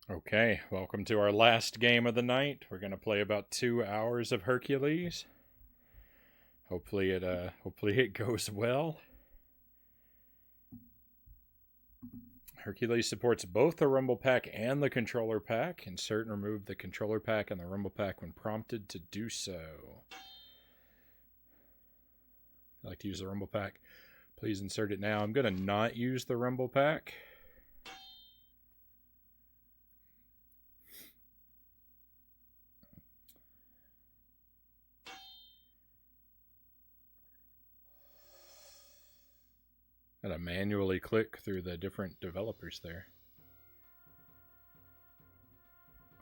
Okay, welcome to our last game of the night. We're gonna play about 2 hours of Hercules. Hopefully it goes well. Hercules supports both the Rumble Pack and the Controller Pack. Insert and remove the Controller Pack and the Rumble Pack when prompted to do so. If you'd like to use the Rumble Pack, please insert it now. I'm gonna not use the Rumble Pack. Gotta manually click through the different developers there.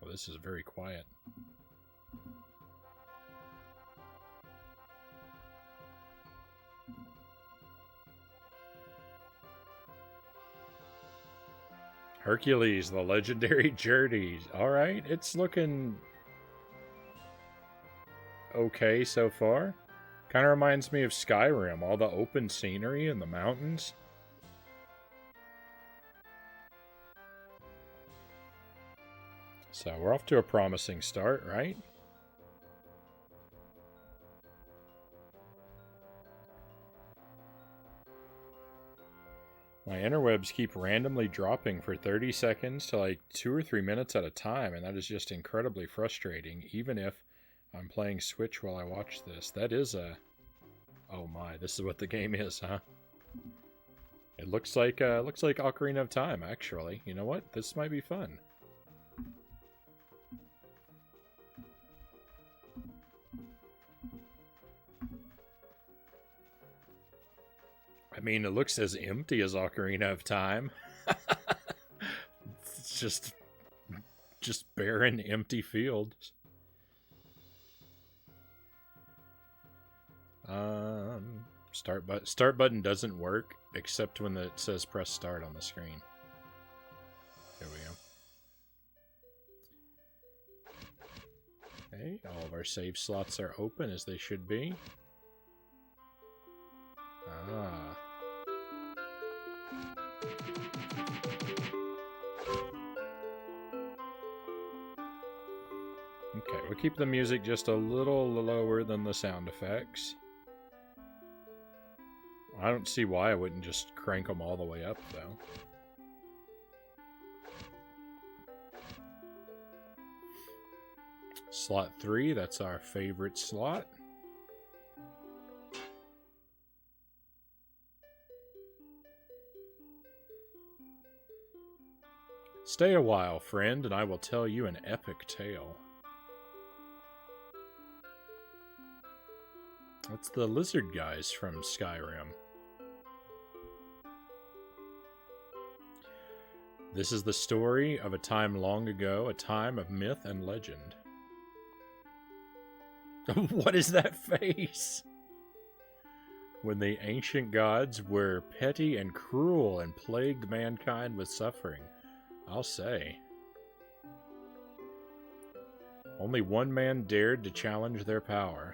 Oh, this is very quiet. Hercules, the legendary journey. Alright, it's looking okay so far. Kind of reminds me of Skyrim, all the open scenery and the mountains. So we're off to a promising start, right? My interwebs keep randomly dropping for 30 seconds to like 2 or 3 minutes at a time, and that is just incredibly frustrating, even if I'm playing Switch while I watch this. That is a... Oh my, this is what the game is, huh? It looks like Ocarina of Time, actually. You know what? This might be fun. I mean, it looks as empty as Ocarina of Time. It's just barren, empty fields. Start button doesn't work except when it says press start on the screen. There we go. Okay, all of our save slots are open as they should be. Ah. Okay, we'll keep the music just a little lower than the sound effects. I don't see why I wouldn't just crank them all the way up, though. Slot 3, that's our favorite slot. Stay a while, friend, and I will tell you an epic tale. That's the lizard guys from Skyrim. This is the story of a time long ago, a time of myth and legend. What is that face? When the ancient gods were petty and cruel and plagued mankind with suffering, I'll say. Only one man dared to challenge their power.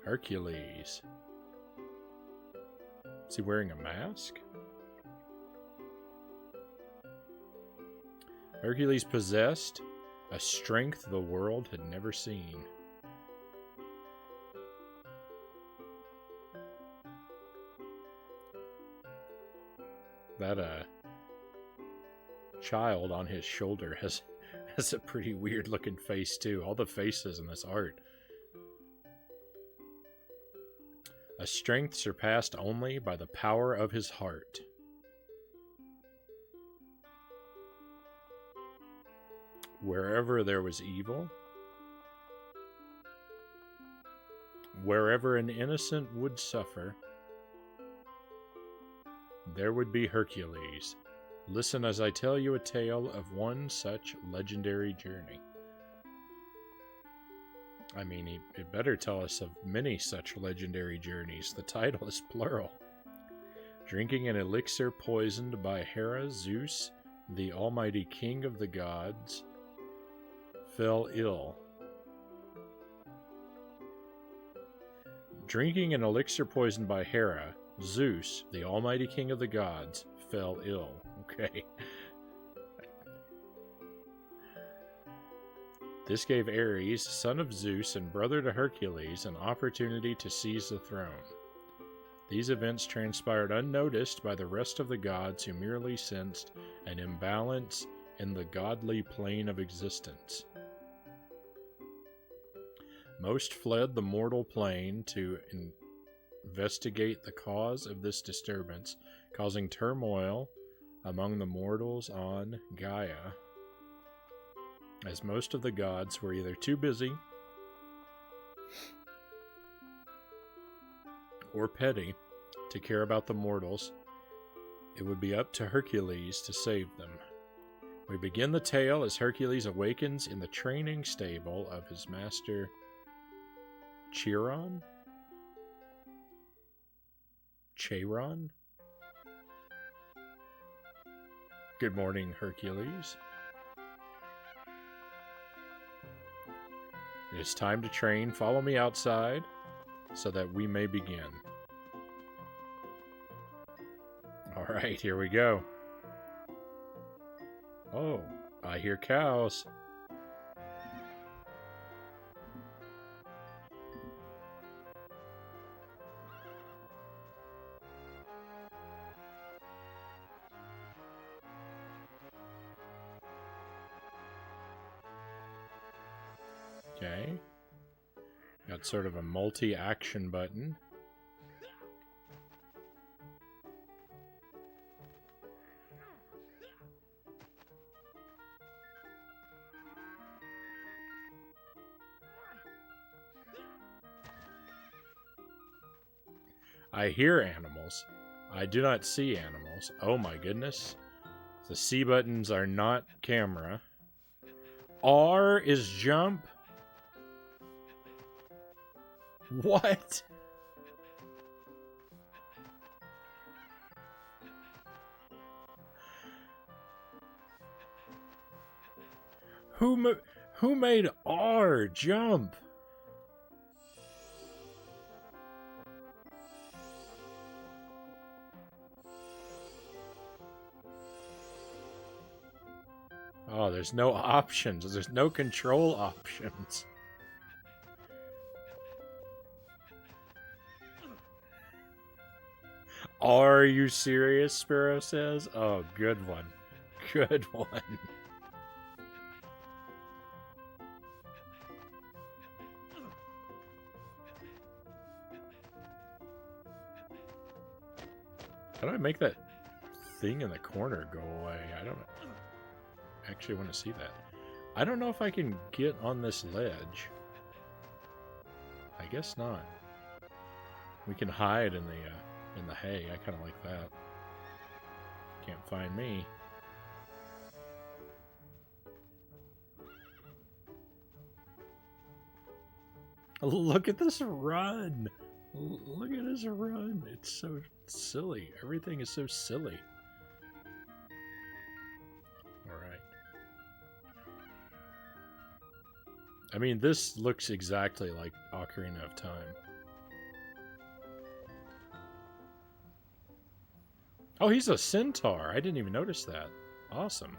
Hercules. Is he wearing a mask? Hercules possessed a strength the world had never seen. That child on his shoulder has a pretty weird looking face too. All the faces in this art. A strength surpassed only by the power of his heart. Wherever there was evil, wherever an innocent would suffer, there would be Hercules. Listen as I tell you a tale of one such legendary journey. I mean, it better tell us of many such legendary journeys. The title is plural. Drinking an elixir poisoned by Hera, Zeus, the almighty king of the gods, fell ill. Drinking an elixir poisoned by Hera, Zeus, the almighty king of the gods, fell ill. Okay. This gave Ares, son of Zeus and brother to Hercules, an opportunity to seize the throne. These events transpired unnoticed by the rest of the gods, who merely sensed an imbalance in the godly plane of existence. Most fled the mortal plane to investigate the cause of this disturbance, causing turmoil among the mortals on Gaia, as most of the gods were either too busy or petty to care about the mortals. It would be up to Hercules to save them. We begin the tale as Hercules awakens in the training stable of his master Chiron? Good morning, Hercules. It is time to train. Follow me outside so that we may begin. All right, here we go. Oh, I hear cows. Okay. Got sort of a multi-action button. I hear animals. I do not see animals. Oh my goodness. The C buttons are not camera. R is jump. What? Who made R jump? Oh, there's no options. There's no control options. Are you serious? Sparrow says. Oh, good one. Good one. How do I make that thing in the corner go away? I don't actually want to see that. I don't know if I can get on this ledge. I guess not. We can hide in the hay. I kind of like that. Can't find me. Look at this run. Look at this run. It's so silly. Everything is so silly. Alright. I mean, this looks exactly like Ocarina of Time. Oh, he's a centaur. I didn't even notice that. Awesome.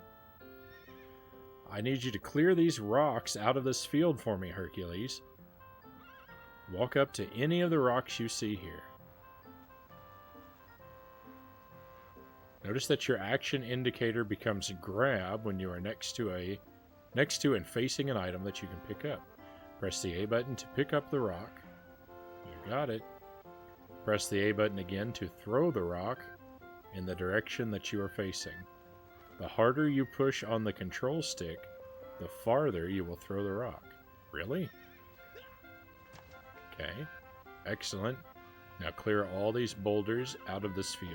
I need you to clear these rocks out of this field for me, Hercules. Walk up to any of the rocks you see here. Notice that your action indicator becomes grab when you are next to and facing an item that you can pick up. Press the A button to pick up the rock. You got it. Press the A button again to throw the rock in the direction that you are facing. The harder you push on the control stick, the farther you will throw the rock. Really? Okay, excellent. Now clear all these boulders out of this field.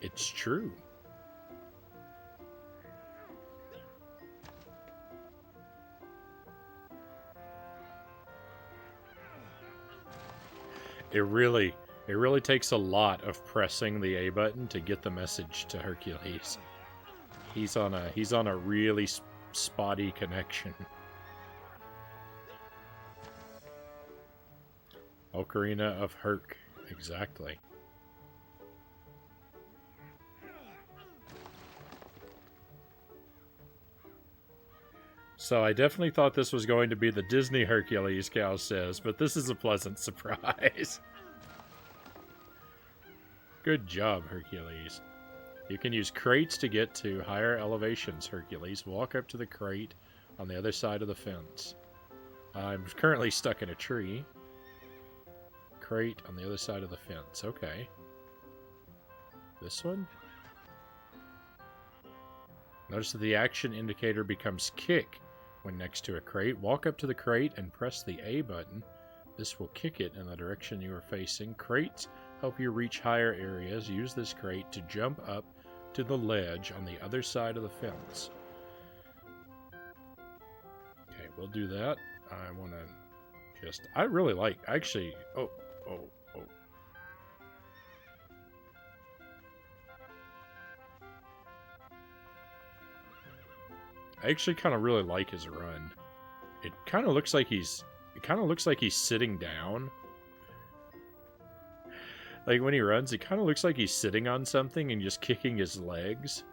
It's true. It really takes a lot of pressing the A button to get the message to Hercules. He's on a really spotty connection. Ocarina of Herc, exactly. So I definitely thought this was going to be the Disney Hercules, Cal says, but this is a pleasant surprise. Good job, Hercules. You can use crates to get to higher elevations, Hercules. Walk up to the crate on the other side of the fence. I'm currently stuck in a tree. Crate on the other side of the fence. Okay. This one? Notice that the action indicator becomes kick when next to a crate. Walk up to the crate and press the A button. This will kick it in the direction you are facing. Crates help you reach higher areas. Use this crate to jump up to the ledge on the other side of the fence. Okay, we'll do that. I want to just... I really like... Actually... Oh. I actually kind of really like his run. It kind of looks like he's... It kind of looks like he's sitting down. Like, when he runs, it kind of looks like he's sitting on something and just kicking his legs.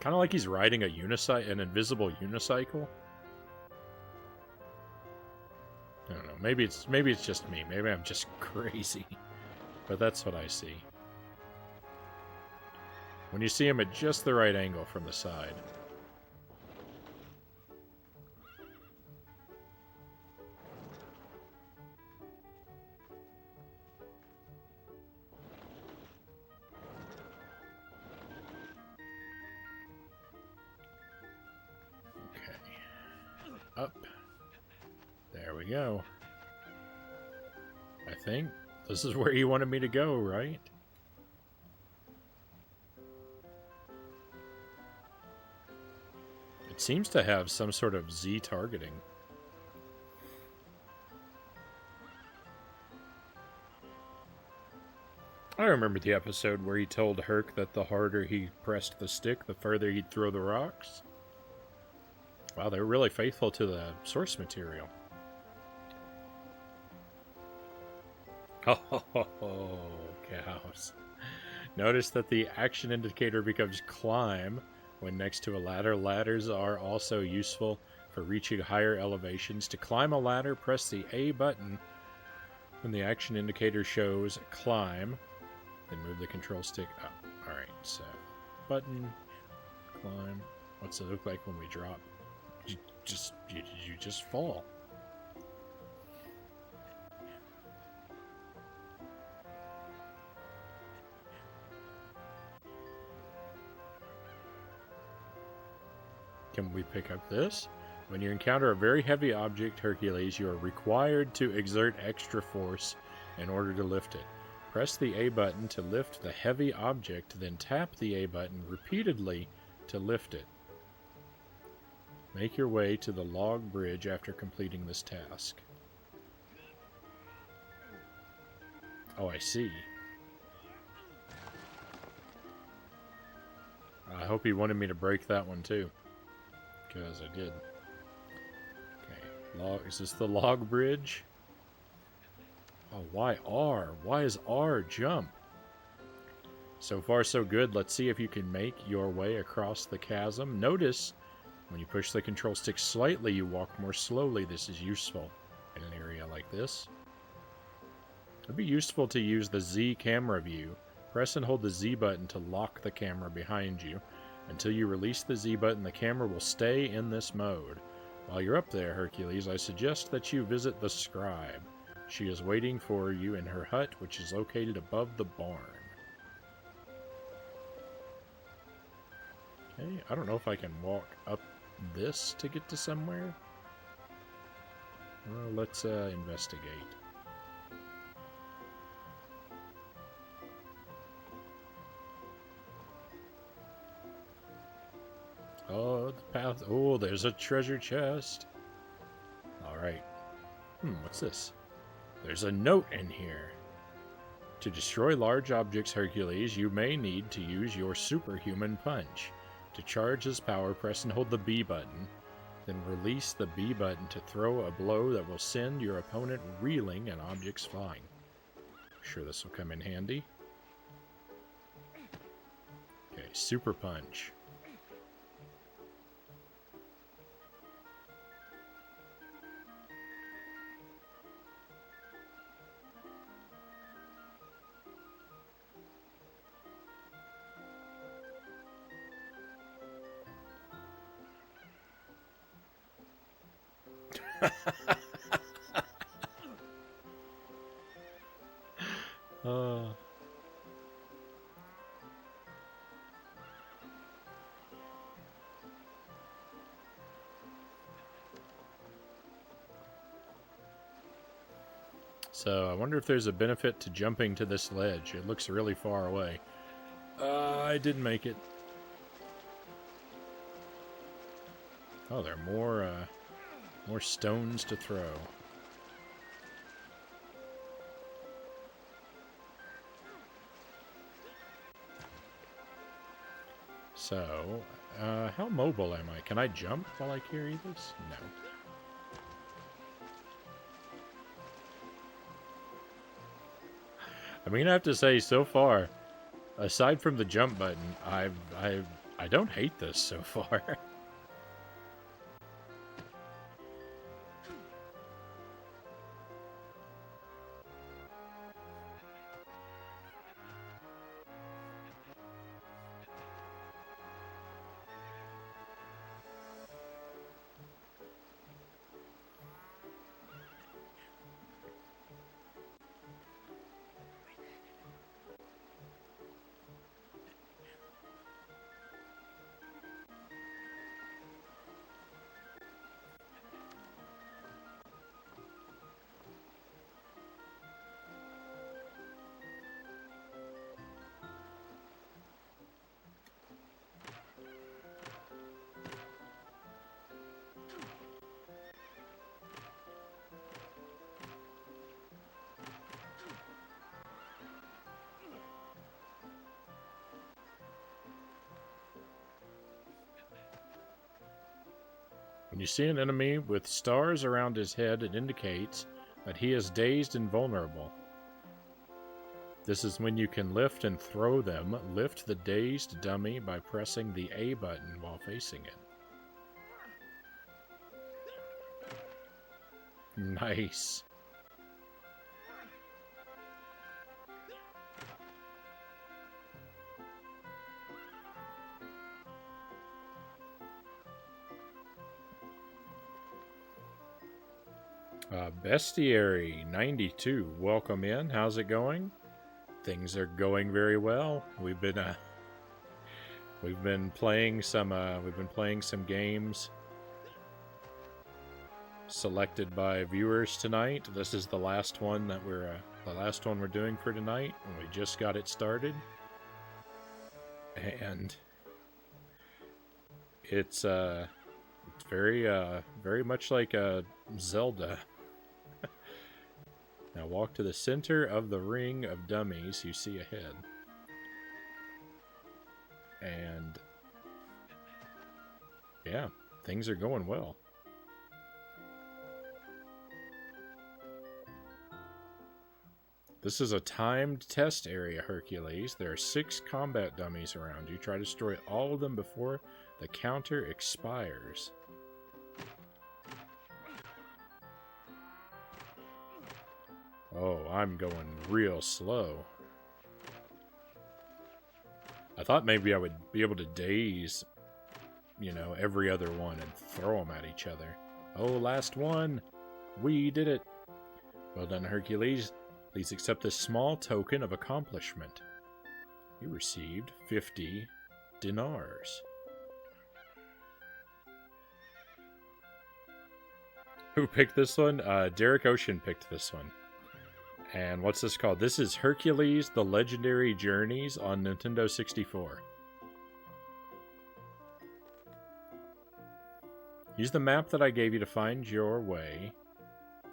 Kind of like he's riding an invisible unicycle. I don't know. Maybe it's just me. Maybe I'm just crazy. But that's what I see. When you see him at just the right angle from the side. Up. There we go. I think this is where you wanted me to go, right? It seems to have some sort of Z targeting. I remember the episode where he told Herc that the harder he pressed the stick, the further he'd throw the rocks. Wow, they're really faithful to the source material. Oh, cows. Notice that the action indicator becomes climb when next to a ladder. Ladders are also useful for reaching higher elevations. To climb a ladder, press the A button when the action indicator shows climb. Then move the control stick up. Alright, so button, climb. What's it look like when we drop? You just fall. Can we pick up this? When you encounter a very heavy object, Hercules, you are required to exert extra force in order to lift it. Press the A button to lift the heavy object, then tap the A button repeatedly to lift it. Make your way to the log bridge after completing this task. Oh, I see. I hope he wanted me to break that one too. Because I did. Okay, is this the log bridge? Oh, why R? Why is R jump? So far so good. Let's see if you can make your way across the chasm. Notice when you push the control stick slightly, you walk more slowly. This is useful in an area like this. It'd be useful to use the Z camera view. Press and hold the Z button to lock the camera behind you. Until you release the Z button, the camera will stay in this mode. While you're up there, Hercules, I suggest that you visit the scribe. She is waiting for you in her hut, which is located above the barn. Okay, I don't know if I can walk up this to get to somewhere. Well, let's investigate. Oh, the path. Oh, there's a treasure chest. Alright. What's this? There's a note in here. To destroy large objects, Hercules, you may need to use your superhuman punch. To charge his power, press and hold the B button. Then release the B button to throw a blow that will send your opponent reeling and objects flying. I'm sure this will come in handy. Okay, super punch. uh, so I wonder if there's a benefit to jumping to this ledge. It looks really far away. I didn't make it. Oh, there are more stones to throw. So, how mobile am I? Can I jump while I carry this? No. I mean, I have to say, so far, aside from the jump button, I don't hate this so far. When you see an enemy with stars around his head, it indicates that he is dazed and vulnerable. This is when you can lift and throw them. Lift the dazed dummy by pressing the A button while facing it. Nice. Bestiary 92, welcome in. How's it going? Things are going very well. We've been playing some games selected by viewers tonight. This is the last one that we're doing for tonight, and we just got it started. And it's very much like a Zelda. Now walk to the center of the ring of dummies you see ahead. And yeah, things are going well. This is a timed test area, Hercules. There are 6 combat dummies around you. Try to destroy all of them before the counter expires. Oh, I'm going real slow. I thought maybe I would be able to daze, every other one and throw them at each other. Oh, last one! We did it! Well done, Hercules. Please accept this small token of accomplishment. You received 50 dinars. Who picked this one? Derek Ocean picked this one. And what's this called? This is Hercules, The Legendary Journeys on Nintendo 64. Use the map that I gave you to find your way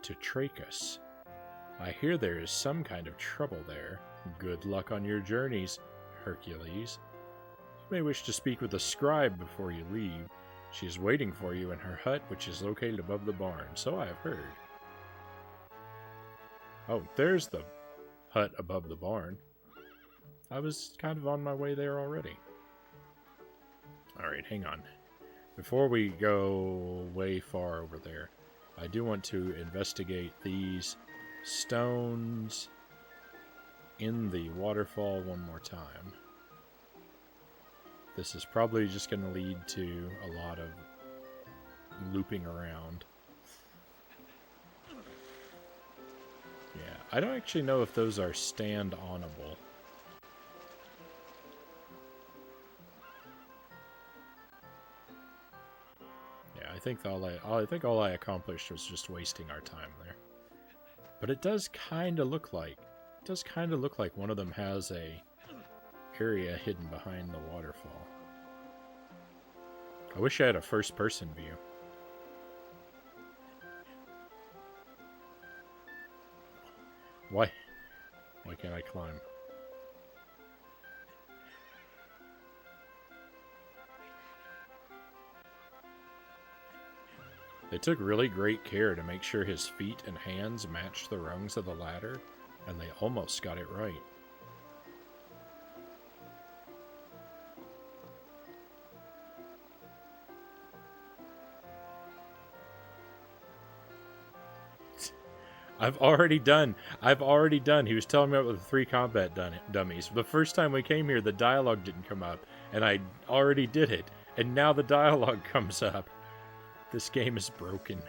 to Trachis. I hear there is some kind of trouble there. Good luck on your journeys, Hercules. You may wish to speak with a scribe before you leave. She is waiting for you in her hut, which is located above the barn, so I have heard. Oh, there's the hut above the barn. I was kind of on my way there already. Alright, hang on. Before we go way far over there, I do want to investigate these stones in the waterfall one more time. This is probably just going to lead to a lot of looping around. Yeah, I don't actually know if those are stand-onable. Yeah, I think all I accomplished was just wasting our time there. But it does kind of look like one of them has a area hidden behind the waterfall. I wish I had a first-person view. Why can't I climb? They took really great care to make sure his feet and hands matched the rungs of the ladder, and they almost got it right. I've already done. He was telling me about the 3 combat dummies. The first time we came here, the dialogue didn't come up, and I already did it. And now the dialogue comes up. This game is broken.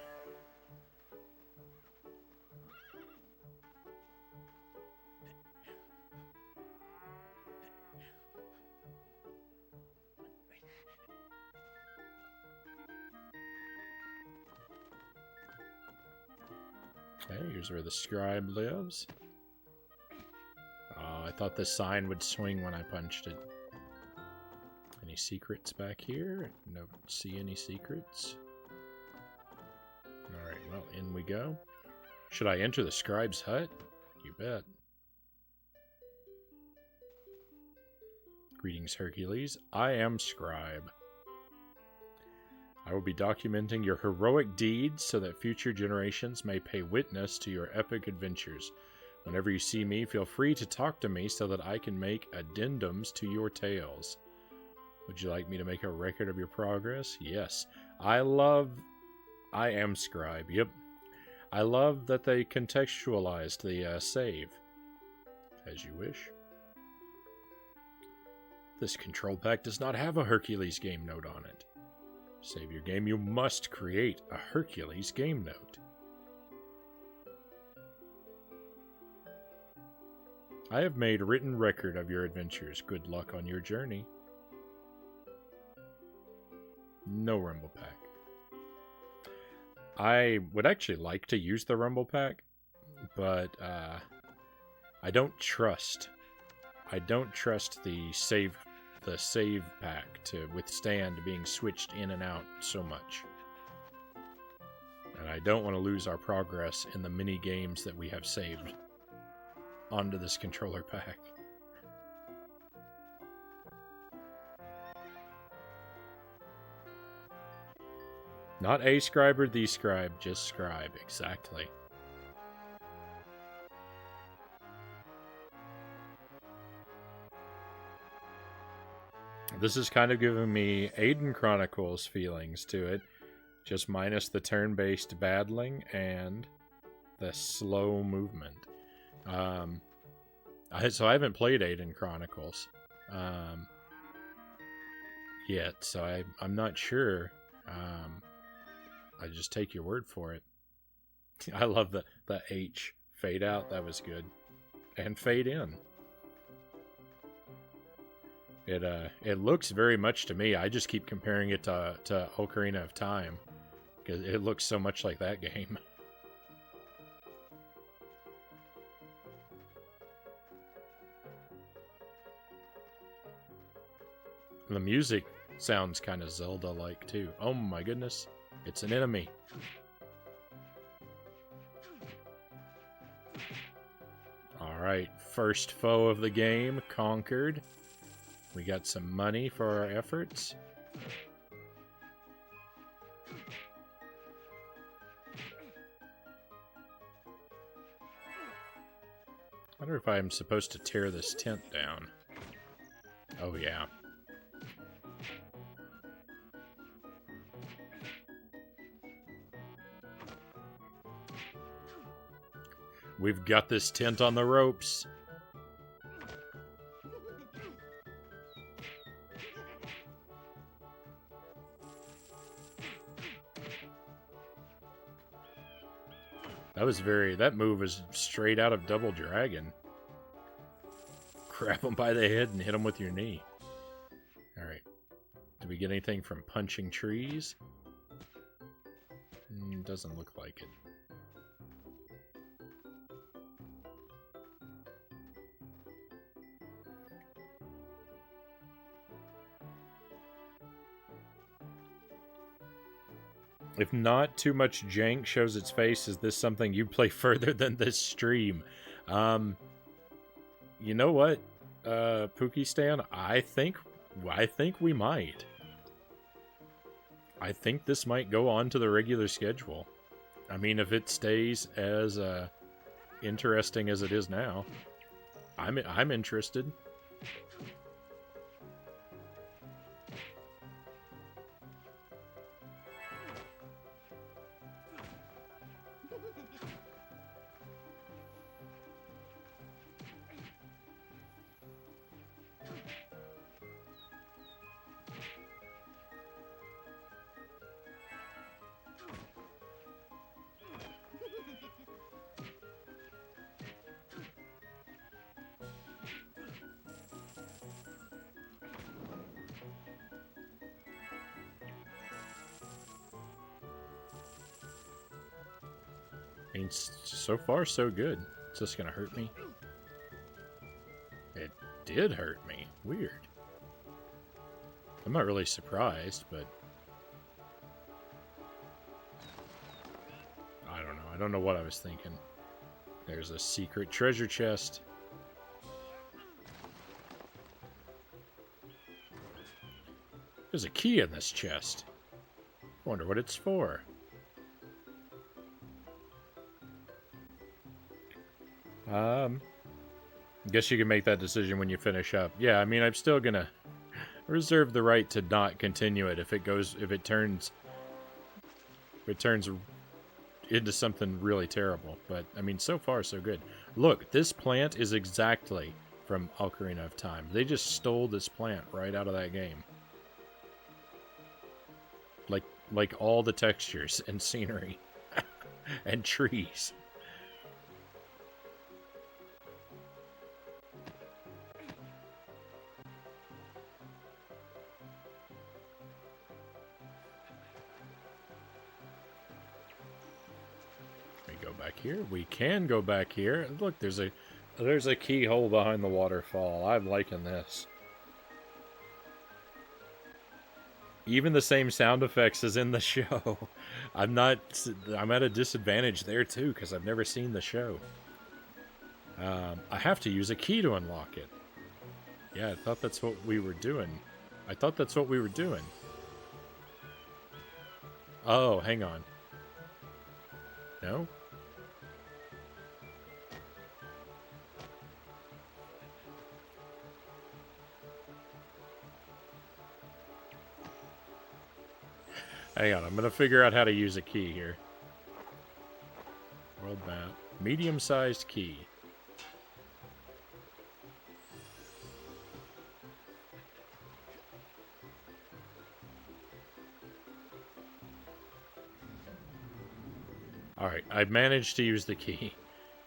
Okay, here's where the scribe lives. Oh, I thought the sign would swing when I punched it. Any secrets back here? Don't see any secrets. Alright, well, in we go. Should I enter the scribe's hut? You bet. Greetings, Hercules. I am Scribe. I will be documenting your heroic deeds so that future generations may pay witness to your epic adventures. Whenever you see me, feel free to talk to me so that I can make addendums to your tales. Would you like me to make a record of your progress? Yes. I am Scribe, yep. I love that they contextualized the save. As you wish. This control pack does not have a Hercules game note on it. Save your game, you must create a Hercules game note. I have made written record of your adventures. Good luck on your journey. No Rumble Pack. I would actually like to use the Rumble Pack, but I don't trust the save pack to withstand being switched in and out so much. And I don't want to lose our progress in the mini games that we have saved onto this controller pack. Not a scribe or the scribe, just scribe, exactly. This is kind of giving me Aiden Chronicles feelings to it, just minus the turn-based battling and the slow movement. So I haven't played Aiden Chronicles yet, so I'm not sure. I just take your word for it. I love the H fade out. That was good, and fade in. It looks very much to me. I just keep comparing it to Ocarina of Time because it looks so much like that game. The music sounds kind of Zelda-like too. Oh my goodness, it's an enemy. Alright, first foe of the game conquered. We got some money for our efforts. I wonder if I'm supposed to tear this tent down. Oh yeah. We've got this tent on the ropes. That move is straight out of Double Dragon. Grab them by the head and hit them with your knee. Alright. Do we get anything from punching trees? Doesn't look like it. If not too much jank shows its face, is this something you play further than this stream? You know what, Pookie Stan? I think we might. I think this might go on to the regular schedule. I mean, if it stays as interesting as it is now, I'm interested. I mean, so far, so good. Is this gonna hurt me? It did hurt me. Weird. I'm not really surprised, but... I don't know. I don't know what I was thinking. There's a secret treasure chest. There's a key in this chest. Wonder what it's for. Guess you can make that decision when you finish up. Yeah, I mean, I'm still gonna reserve the right to not continue it if it turns into something really terrible. But, I mean, so far, so good. Look, this plant is exactly from Ocarina of Time. They just stole this plant right out of that game. Like all the textures and scenery and trees. Here we can go back here. Look, there's a keyhole behind the waterfall. I'm liking this. Even the same sound effects as in the show. I'm at a disadvantage there too because I've never seen the show. I have to use a key to unlock it. Yeah, I thought that's what we were doing. Oh, hang on. No? Hang on, I'm going to figure out how to use a key here. World map. Medium-sized key. Alright, I've managed to use the key.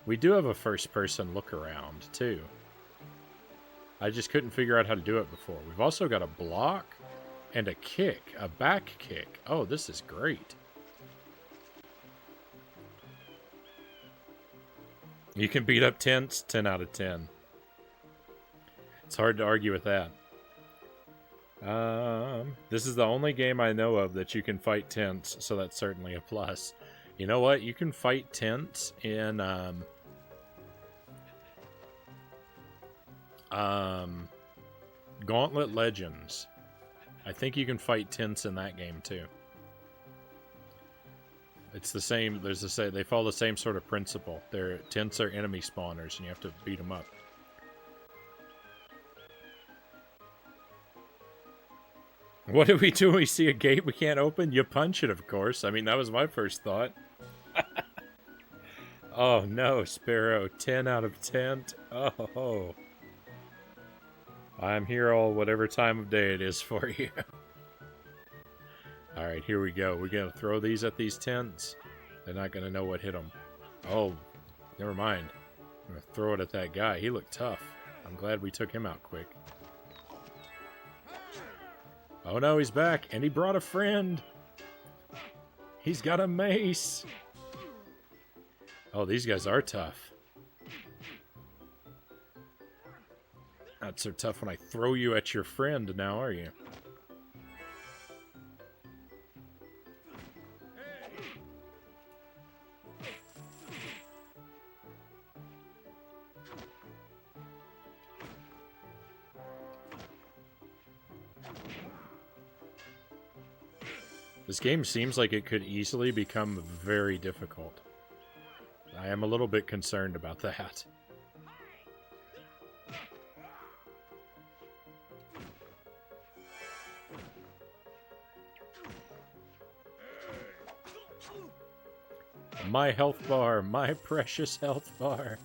We do have a first-person look around, too. I just couldn't figure out how to do it before. We've also got a block and a kick, a back kick. Oh, this is great. You can beat up tents, 10 out of 10. It's hard to argue with that. This is the only game I know of that you can fight tents, so that's certainly a plus. You know what? You can fight tents in, Gauntlet Legends. I think you can fight tents in that game, too. It's the same, they follow the same sort of principle. Tents are enemy spawners, and you have to beat them up. What do we do when we see a gate we can't open? You punch it, of course. I mean, that was my first thought. Oh, no, Sparrow. 10 out of 10. Oh. I'm here all whatever time of day it is for you. Alright, here we go. We're going to throw these at these tents. They're not going to know what hit them. Oh, never mind. I'm gonna throw it at that guy. He looked tough. I'm glad we took him out quick. Oh no, he's back, and he brought a friend. He's got a mace. Oh, these guys are tough. Not so tough when I throw you at your friend now, are you? This game seems like it could easily become very difficult. I am a little bit concerned about that. My health bar, my precious health bar.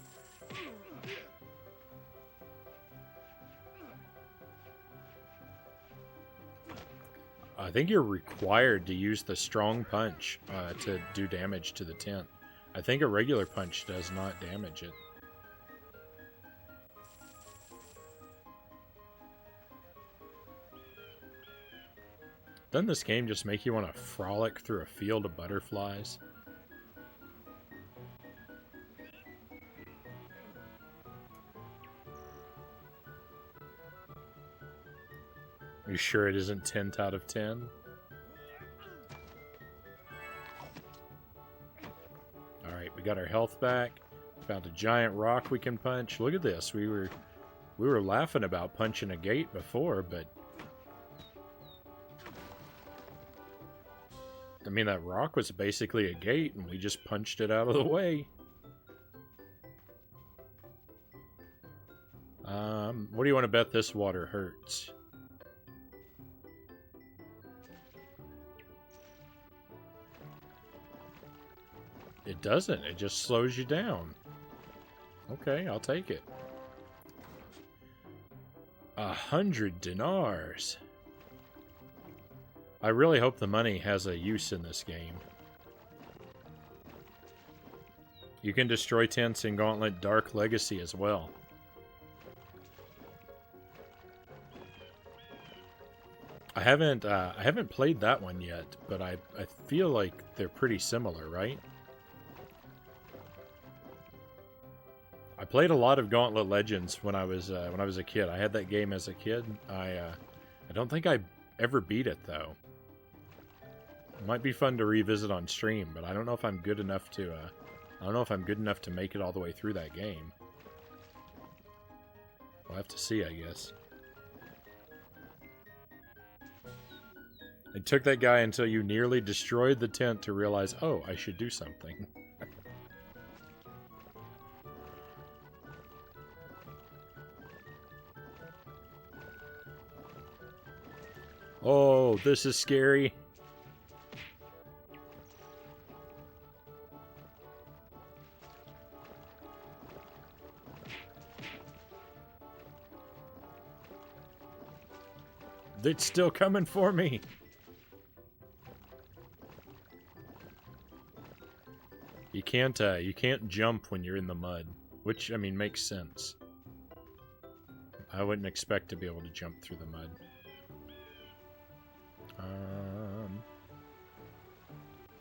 I think you're required to use the strong punch to do damage to the tent. I think a regular punch does not damage it. Doesn't this game just make you want to frolic through a field of butterflies? Are you sure it isn't 10 out of 10? Alright, we got our health back. Found a giant rock we can punch. Look at this. We were laughing about punching a gate before, but I mean, that rock was basically a gate, and we just punched it out of the way. What do you want to bet this water hurts? It doesn't. It just slows you down. Okay, I'll take it. 100 dinars. I really hope the money has a use in this game. You can destroy tents in Gauntlet Dark Legacy as well. I haven't played that one yet, but I feel like they're pretty similar, right? I played a lot of Gauntlet Legends when I was a kid. I had that game as a kid. I don't think I ever beat it though. It might be fun to revisit on stream, but I don't know if I'm good enough to. I don't know if I'm good enough to make it all the way through that game. We'll have to see, I guess. It took that guy until you nearly destroyed the tent to realize, oh, I should do something. Oh, this is scary. It's still coming for me. You can't jump when you're in the mud, which, I mean, makes sense. I wouldn't expect to be able to jump through the mud.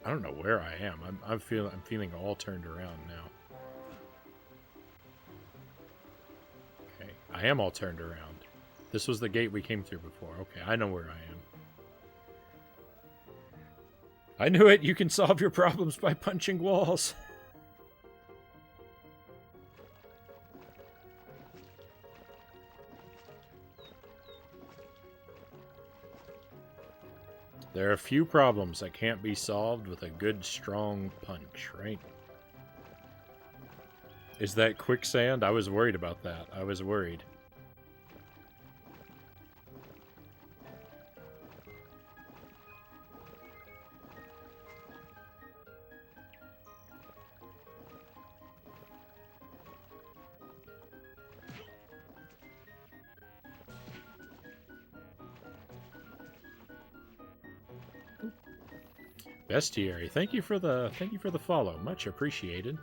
I don't know where I am. I'm feeling all turned around now. Okay, I am all turned around. This was the gate we came through before. Okay, I know where I am. I knew it! You can solve your problems by punching walls! There are a few problems that can't be solved with a good, strong punch, right? Is that quicksand? I was worried about that. I was worried. Bestiary, thank you for the follow. Much appreciated.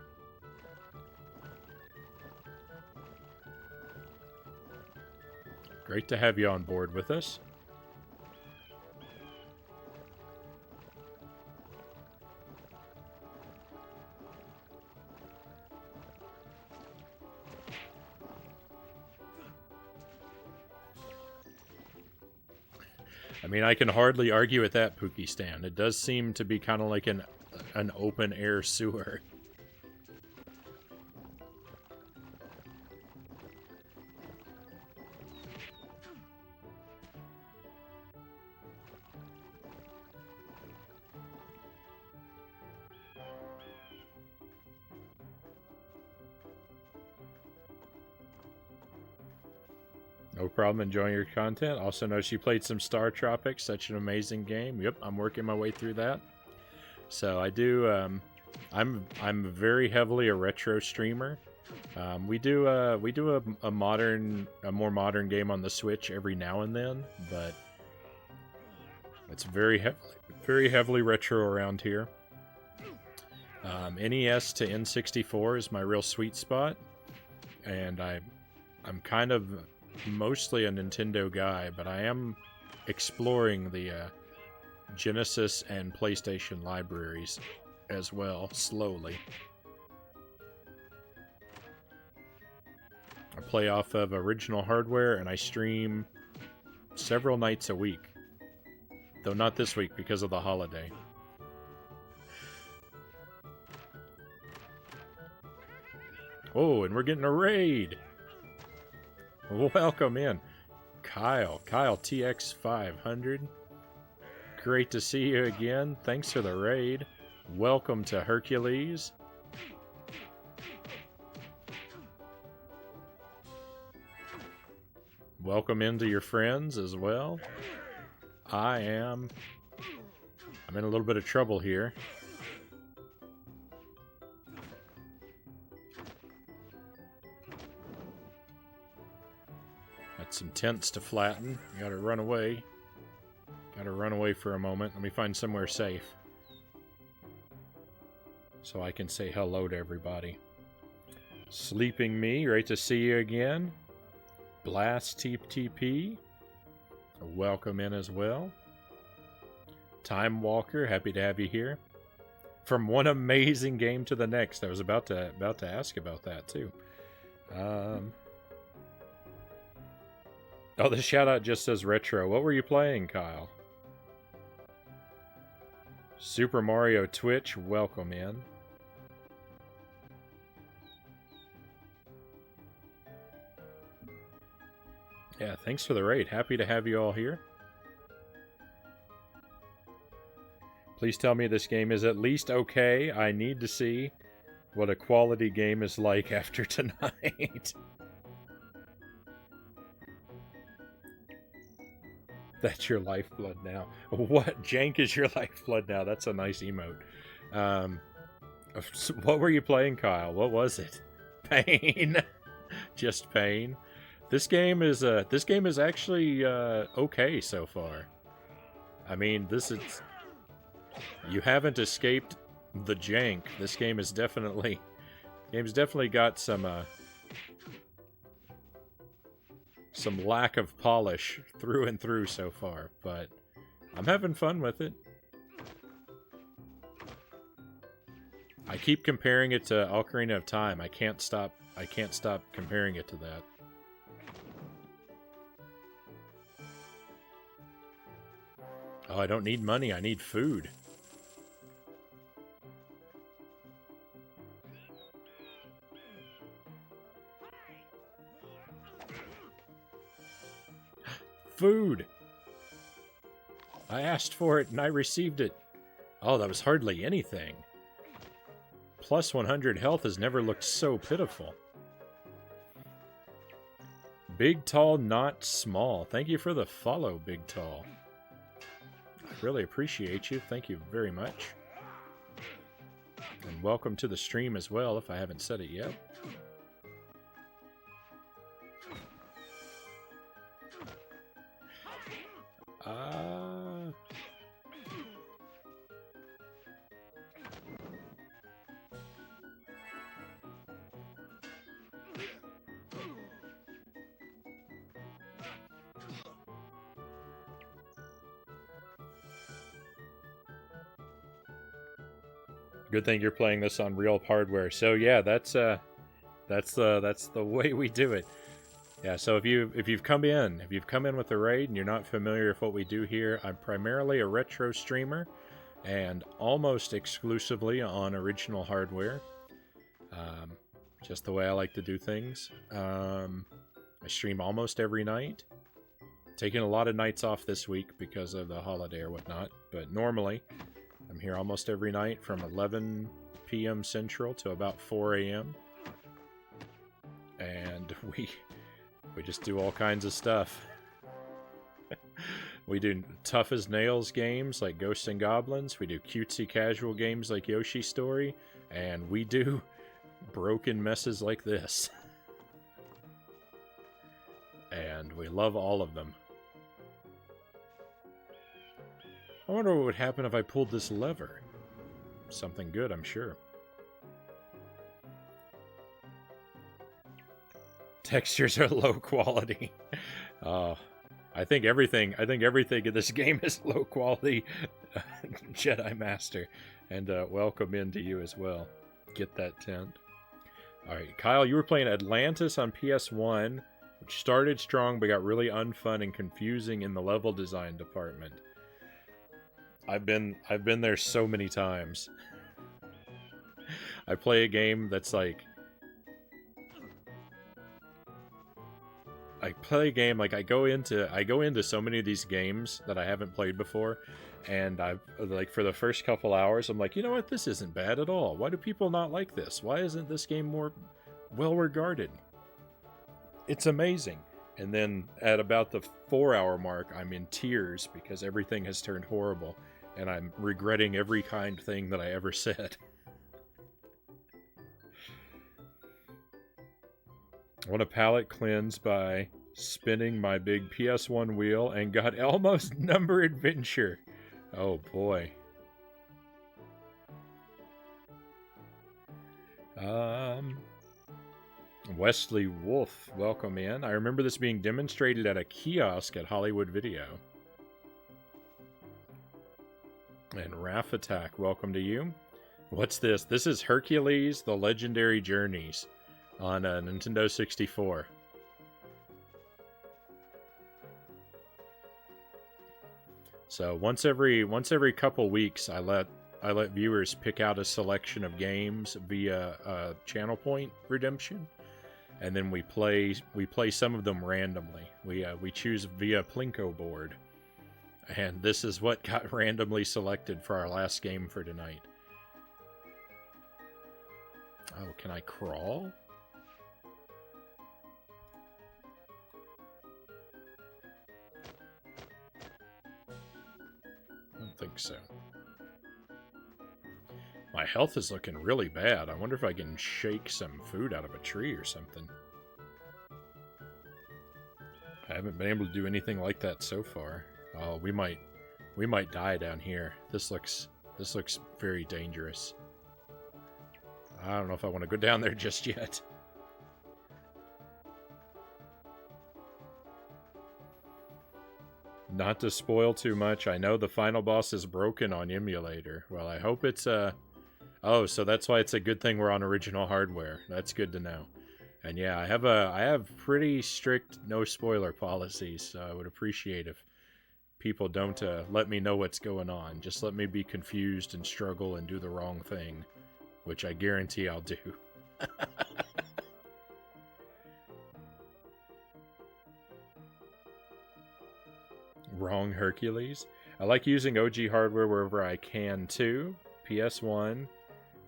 Great to have you on board with us. I mean, I can hardly argue with that, Pookie Stan. It does seem to be kind of like an open-air sewer. No problem, enjoying your content. Also noticed you played some Star Tropics, such an amazing game. Yep, I'm working my way through that. So I do, I'm very heavily a retro streamer. We do a more modern game on the Switch every now and then, but it's very heavily retro around here. NES to N64 is my real sweet spot, and I'm kind of mostly a Nintendo guy, but I am exploring the Genesis and PlayStation libraries as well, slowly. I play off of original hardware, and I stream several nights a week. Though not this week because of the holiday. Oh, and we're getting a raid! Welcome in. Kyle TX500. Great to see you again. Thanks for the raid. Welcome to Hercules. Welcome into your friends as well. I'm in a little bit of trouble here. Got some tents to flatten. Gotta run away. Gotta run away for a moment. Let me find somewhere safe, so I can say hello to everybody. Sleeping Me, great to see you again. Blast TP, welcome in as well. Time Walker, happy to have you here. From one amazing game to the next. I was about to ask about that too. Oh, the shout out just says retro. What were you playing, Kyle? Super Mario Twitch, welcome in. Yeah, thanks for the raid. Happy to have you all here. Please tell me this game is at least okay. I need to see what a quality game is like after tonight. That's your lifeblood now. What? Jank is your lifeblood now. That's a nice emote. What were you playing, Kyle? What was it? Pain. Just pain. This game is actually okay so far. I mean, you haven't escaped the jank. This game is definitely got some lack of polish through and through so far, but I'm having fun with it. I keep comparing it to Ocarina of Time. I can't stop comparing it to that. Oh, I don't need money, I need food. Food! I asked for it and I received it. Oh, that was hardly anything. Plus 100 health has never looked so pitiful. Big Tall, Not Small. Thank you for the follow, Big Tall. I really appreciate you. Thank you very much. And welcome to the stream as well, if I haven't said it yet. Good thing you're playing this on real hardware. So yeah, that's the way we do it. Yeah, so if you've come in with the raid and you're not familiar with what we do here, I'm primarily a retro streamer and almost exclusively on original hardware. Just the way I like to do things. I stream almost every night. Taking a lot of nights off this week because of the holiday or whatnot, but normally I'm here almost every night from 11 p.m. Central to about 4 a.m. And we just do all kinds of stuff. We do tough as nails games like Ghosts and Goblins. We do cutesy casual games like Yoshi's Story. And we do broken messes like this. And we love all of them. I wonder what would happen if I pulled this lever. Something good, I'm sure. Textures are low quality. I think everything in this game is low quality. Jedi Master. And welcome into you as well. Get that tent. Alright, Kyle, you were playing Atlantis on PS1, which started strong but got really unfun and confusing in the level design department. I've been there so many times. I play a game that's like... I go into so many of these games that I haven't played before, and for the first couple hours, I'm like, you know what, this isn't bad at all. Why do people not like this? Why isn't this game more well regarded? It's amazing. And then at about the 4-hour mark, I'm in tears because everything has turned horrible, and I'm regretting every kind thing that I ever said. I want a palate cleanse by spinning my big PS1 wheel and got Elmo's Number Adventure. Oh boy. Wesley Wolf, welcome in. I remember this being demonstrated at a kiosk at Hollywood Video. And Raph Attack, welcome to you. What's this? This is Hercules, The Legendary Journeys on a Nintendo 64. So once every couple weeks, I let viewers pick out a selection of games via channel point redemption, and then we play some of them randomly. We choose via Plinko board, and this is what got randomly selected for our last game for tonight. Oh, can I crawl? I don't think so. My health is looking really bad. I wonder if I can shake some food out of a tree or something. I haven't been able to do anything like that so far. Oh, we might die down here. This looks very dangerous. I don't know if I want to go down there just yet. Not to spoil too much, I know the final boss is broken on emulator. Well, I hope it's oh, so that's why it's a good thing we're on original hardware. That's good to know. And yeah, I have pretty strict no spoiler policies, so I would appreciate if people don't let me know what's going on. Just let me be confused and struggle and do the wrong thing, which I guarantee I'll do. Wrong Hercules. I like using OG hardware wherever I can too. PS1,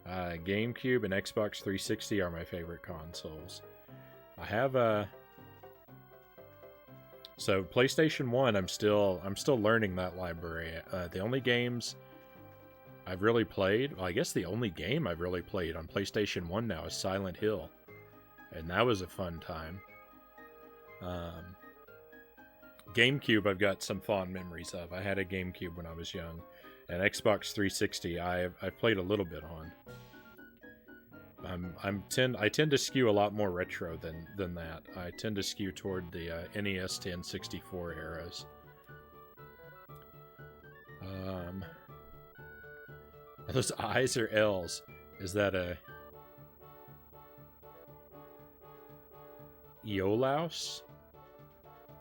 GameCube, and Xbox 360 are my favorite consoles. I have a so PlayStation 1. I'm still learning that library. The only games I've really played, well, I guess the only game I've really played on PlayStation 1 now is Silent Hill, and that was a fun time. GameCube, I've got some fond memories of. I had a GameCube when I was young, and Xbox 360, I've played a little bit on. I tend to skew a lot more retro than that. I tend to skew toward the NES to N64 eras. Are those I's or L's? Is that a Eolaus?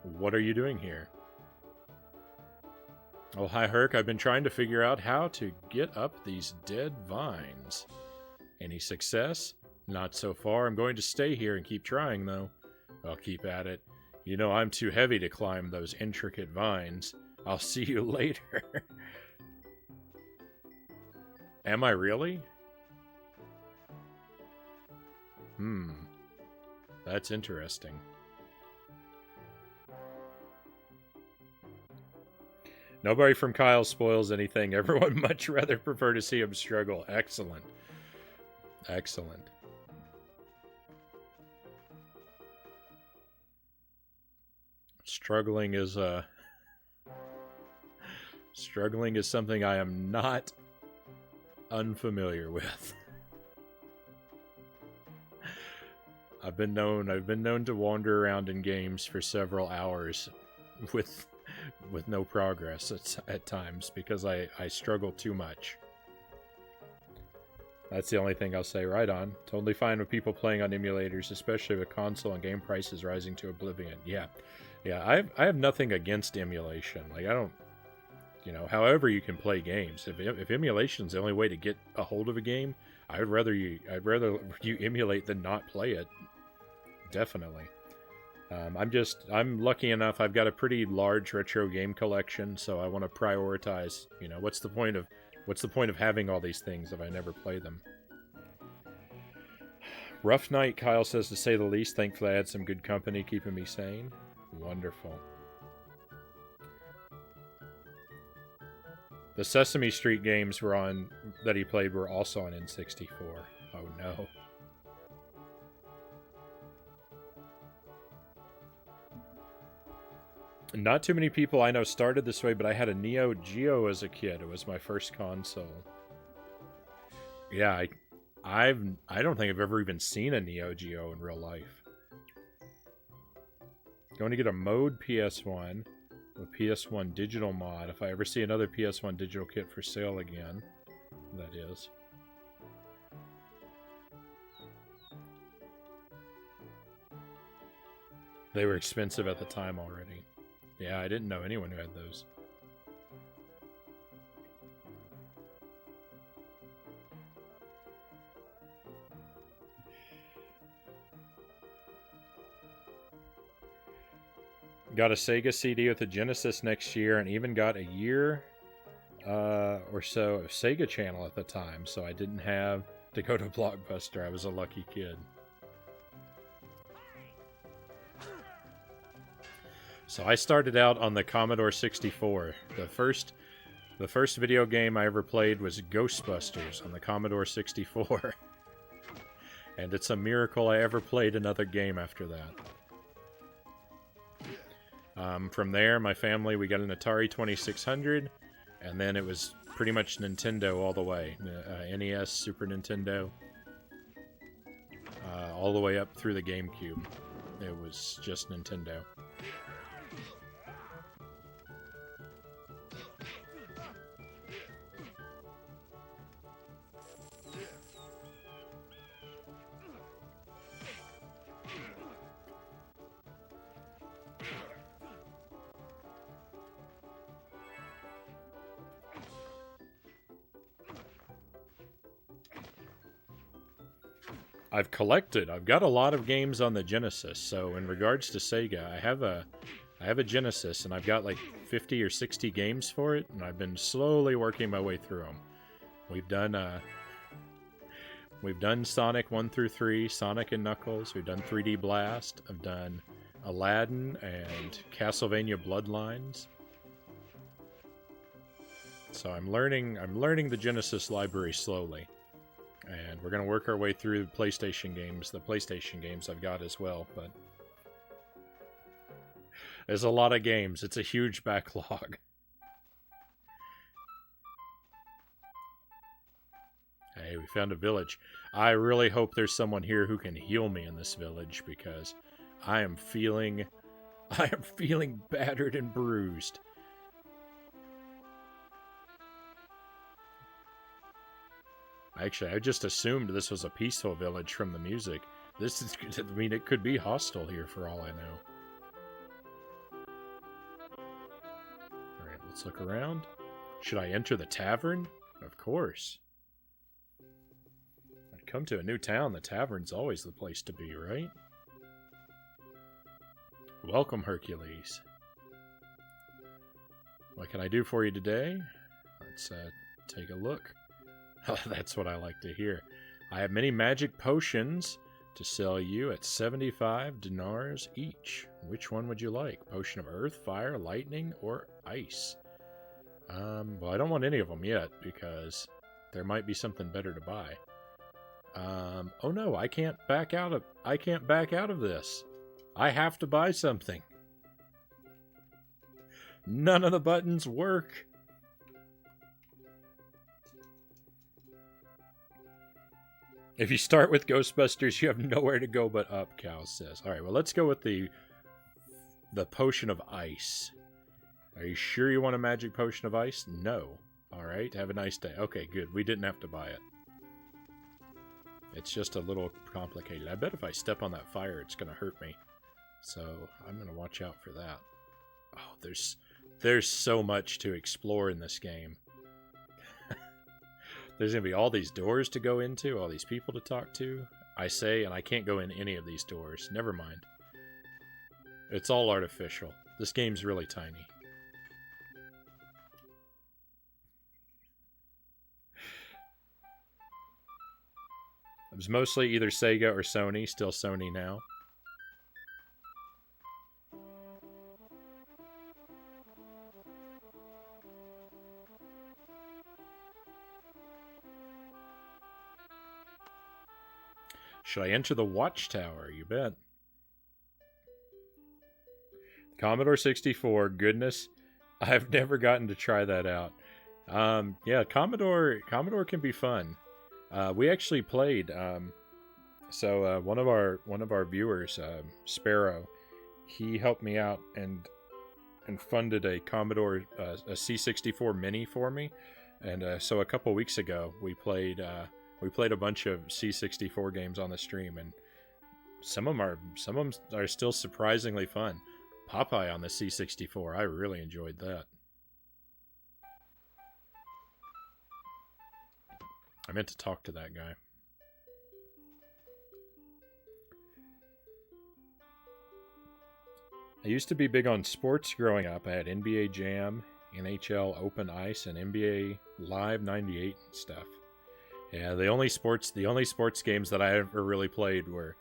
What are you doing here? Oh, hi, Herc. I've been trying to figure out how to get up these dead vines. Any success? Not so far. I'm going to stay here and keep trying, though. I'll keep at it. You know I'm too heavy to climb those intricate vines. I'll see you later. Am I really? That's interesting. Nobody from Kyle spoils anything. Everyone much rather prefer to see him struggle. Excellent. Excellent. Struggling is something I am not unfamiliar with. I've been known to wander around in games for several hours with no progress at times because I struggle too much. That's the only thing I'll say. Right on. Totally fine with people playing on emulators, especially with console and game prices rising to oblivion. Yeah. I have nothing against emulation. Like, I don't, however you can play games. If emulation's the only way to get a hold of a game, I'd rather you emulate than not play it. Definitely. I'm lucky enough. I've got a pretty large retro game collection, so I want to prioritize. What's the point of having all these things if I never play them? Rough night, Kyle says, to say the least. Thankfully, I had some good company keeping me sane. Wonderful. The Sesame Street games that he played were also on N64. Oh no. Not too many people I know started this way, but I had a Neo Geo as a kid. It was my first console. Yeah, I don't think I've ever even seen a Neo Geo in real life. Going to get a mode PS1, a PS1 digital mod. If I ever see another PS1 digital kit for sale again, that is. They were expensive at the time already. Yeah, I didn't know anyone who had those. Got a Sega CD with a Genesis next year, and even got a year or so of Sega Channel at the time, so I didn't have to go to Blockbuster. I was a lucky kid. So I started out on the Commodore 64. The first video game I ever played was Ghostbusters on the Commodore 64. And it's a miracle I ever played another game after that. From there, my family, we got an Atari 2600, and then it was pretty much Nintendo all the way. NES, Super Nintendo, all the way up through the GameCube. It was just Nintendo. I've got a lot of games on the Genesis, so in regards to Sega, I have a Genesis, and I've got like 50 or 60 games for it, and I've been slowly working my way through them. We've done Sonic 1 through 3, Sonic and Knuckles, we've done 3D Blast, I've done Aladdin and Castlevania Bloodlines. So I'm learning the Genesis library slowly. And we're going to work our way through PlayStation games, the PlayStation games I've got as well, but there's a lot of games. It's a huge backlog. Hey, we found a village. I really hope there's someone here who can heal me in this village, because I am feeling battered and bruised. Actually, I just assumed this was a peaceful village from the music. This is, I mean, it could be hostile here for all I know. Alright, let's look around. Should I enter the tavern? Of course. I'd come to a new town, the tavern's always the place to be, right? Welcome, Hercules. What can I do for you today? Let's take a look. That's what I like to hear. I have many magic potions to sell you at 75 dinars each. Which one would you like? Potion of earth, fire, lightning, or ice? Well, I don't want any of them yet because there might be something better to buy. Oh no, I can't back out of this. I have to buy something. None of the buttons work. If you start with Ghostbusters, you have nowhere to go but up, Cal says. Alright, well, let's go with the potion of ice. Are you sure you want a magic potion of ice? No. Alright, have a nice day. Okay, good. We didn't have to buy it. It's just a little complicated. I bet if I step on that fire, it's going to hurt me. So, I'm going to watch out for that. Oh, there's so much to explore in this game. There's going to be all these doors to go into, all these people to talk to. I say, and I can't go in any of these doors. Never mind. It's all artificial. This game's really tiny. It was mostly either Sega or Sony. Still Sony now. Should I enter the Watchtower? You bet. Commodore 64, goodness. I've never gotten to try that out. Yeah, Commodore can be fun. We actually played. One of our viewers, Sparrow, he helped me out and funded a Commodore a C64 Mini for me, and so a couple weeks ago we played a bunch of C64 games on the stream, and some of them are still surprisingly fun. Popeye on the C64, I really enjoyed that. I meant to talk to that guy. I used to be big on sports growing up. I had NBA Jam, NHL Open Ice, and NBA Live 98 and stuff. Yeah, the only sports games that I ever really played were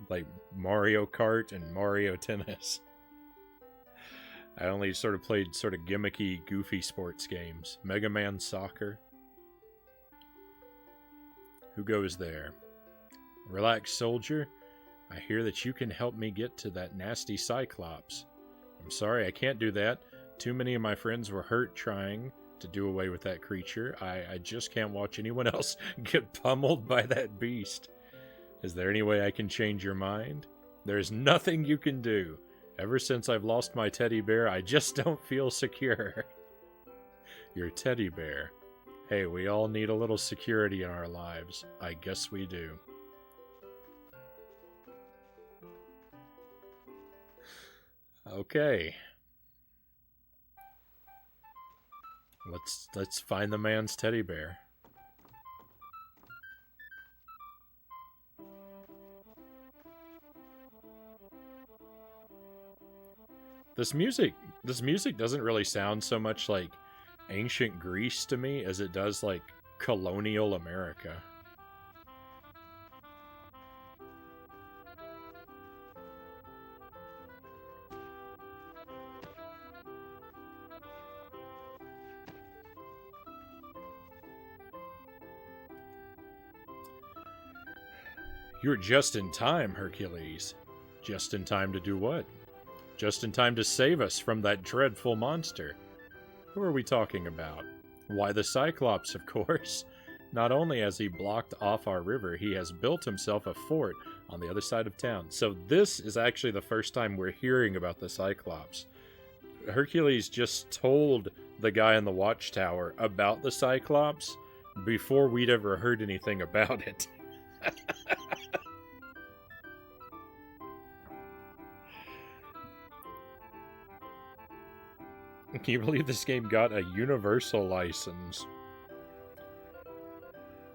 like Mario Kart and Mario Tennis. I only sort of played sort of gimmicky, goofy sports games. Mega Man Soccer. Who goes there? Relax, soldier. I hear that you can help me get to that nasty Cyclops. I'm sorry, I can't do that. Too many of my friends were hurt trying to do away with that creature. I just can't watch anyone else get pummeled by that beast. Is there any way I can change your mind? There's nothing you can do. Ever since I've lost my teddy bear, I just don't feel secure. Your teddy bear. Hey, we all need a little security in our lives. I guess we do. Okay. Let's find the man's teddy bear. This music doesn't really sound so much like ancient Greece to me as it does like colonial America. You're just in time, Hercules. Just in time to do what? Just in time to save us from that dreadful monster. Who are we talking about? Why, the Cyclops, of course. Not only has he blocked off our river, he has built himself a fort on the other side of town. So this is actually the first time we're hearing about the Cyclops. Hercules just told the guy in the watchtower about the Cyclops, before we'd ever heard anything about it. Can you believe this game got a universal license?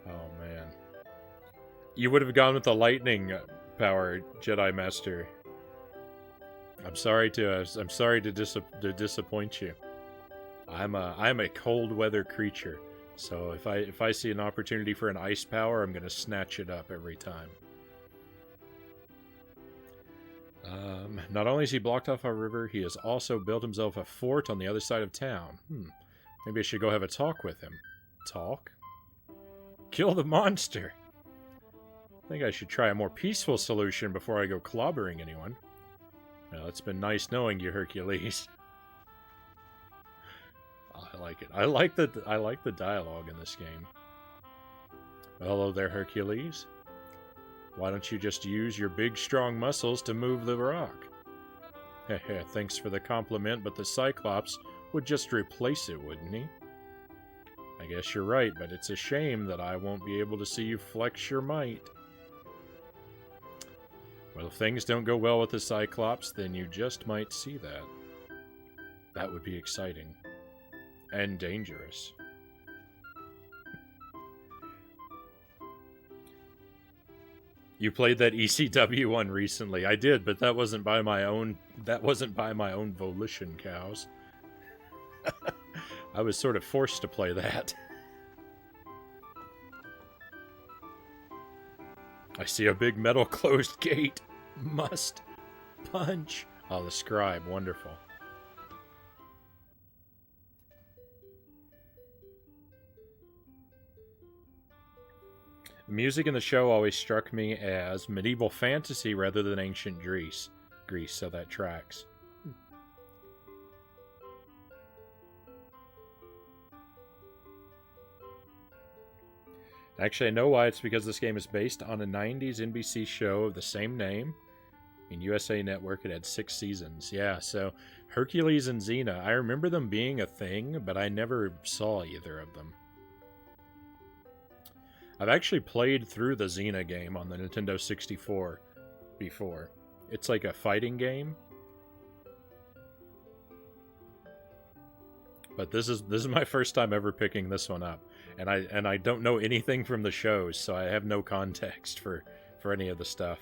Oh, man. You would have gone with the lightning power, Jedi Master. I'm sorry to disappoint you. I'm a cold weather creature, so if I see an opportunity for an ice power, I'm gonna snatch it up every time. Not only has he blocked off our river, he has also built himself a fort on the other side of town. Maybe I should go have a talk with him. Talk? Kill the monster! I think I should try a more peaceful solution before I go clobbering anyone. Well, it's been nice knowing you, Hercules. I like it. I like the dialogue in this game. Well, hello there, Hercules. Why don't you just use your big, strong muscles to move the rock? Heh, thanks for the compliment, but the Cyclops would just replace it, wouldn't he? I guess you're right, but it's a shame that I won't be able to see you flex your might. Well, if things don't go well with the Cyclops, then you just might see that. That would be exciting. And dangerous. You played that ECW one recently. I did, but that wasn't by my own volition, cows. I was sort of forced to play that. I see a big metal closed gate. Must punch. Oh, the scribe. Wonderful. The music in the show always struck me as medieval fantasy rather than ancient Greece, so that tracks. Actually, I know why. It's because this game is based on a 90s NBC show of the same name. In USA Network, it had 6 seasons. Yeah, so Hercules and Xena, I remember them being a thing, but I never saw either of them. I've actually played through the Xena game on the Nintendo 64 before. It's like a fighting game. But this is my first time ever picking this one up. And I don't know anything from the shows, so I have no context for any of the stuff.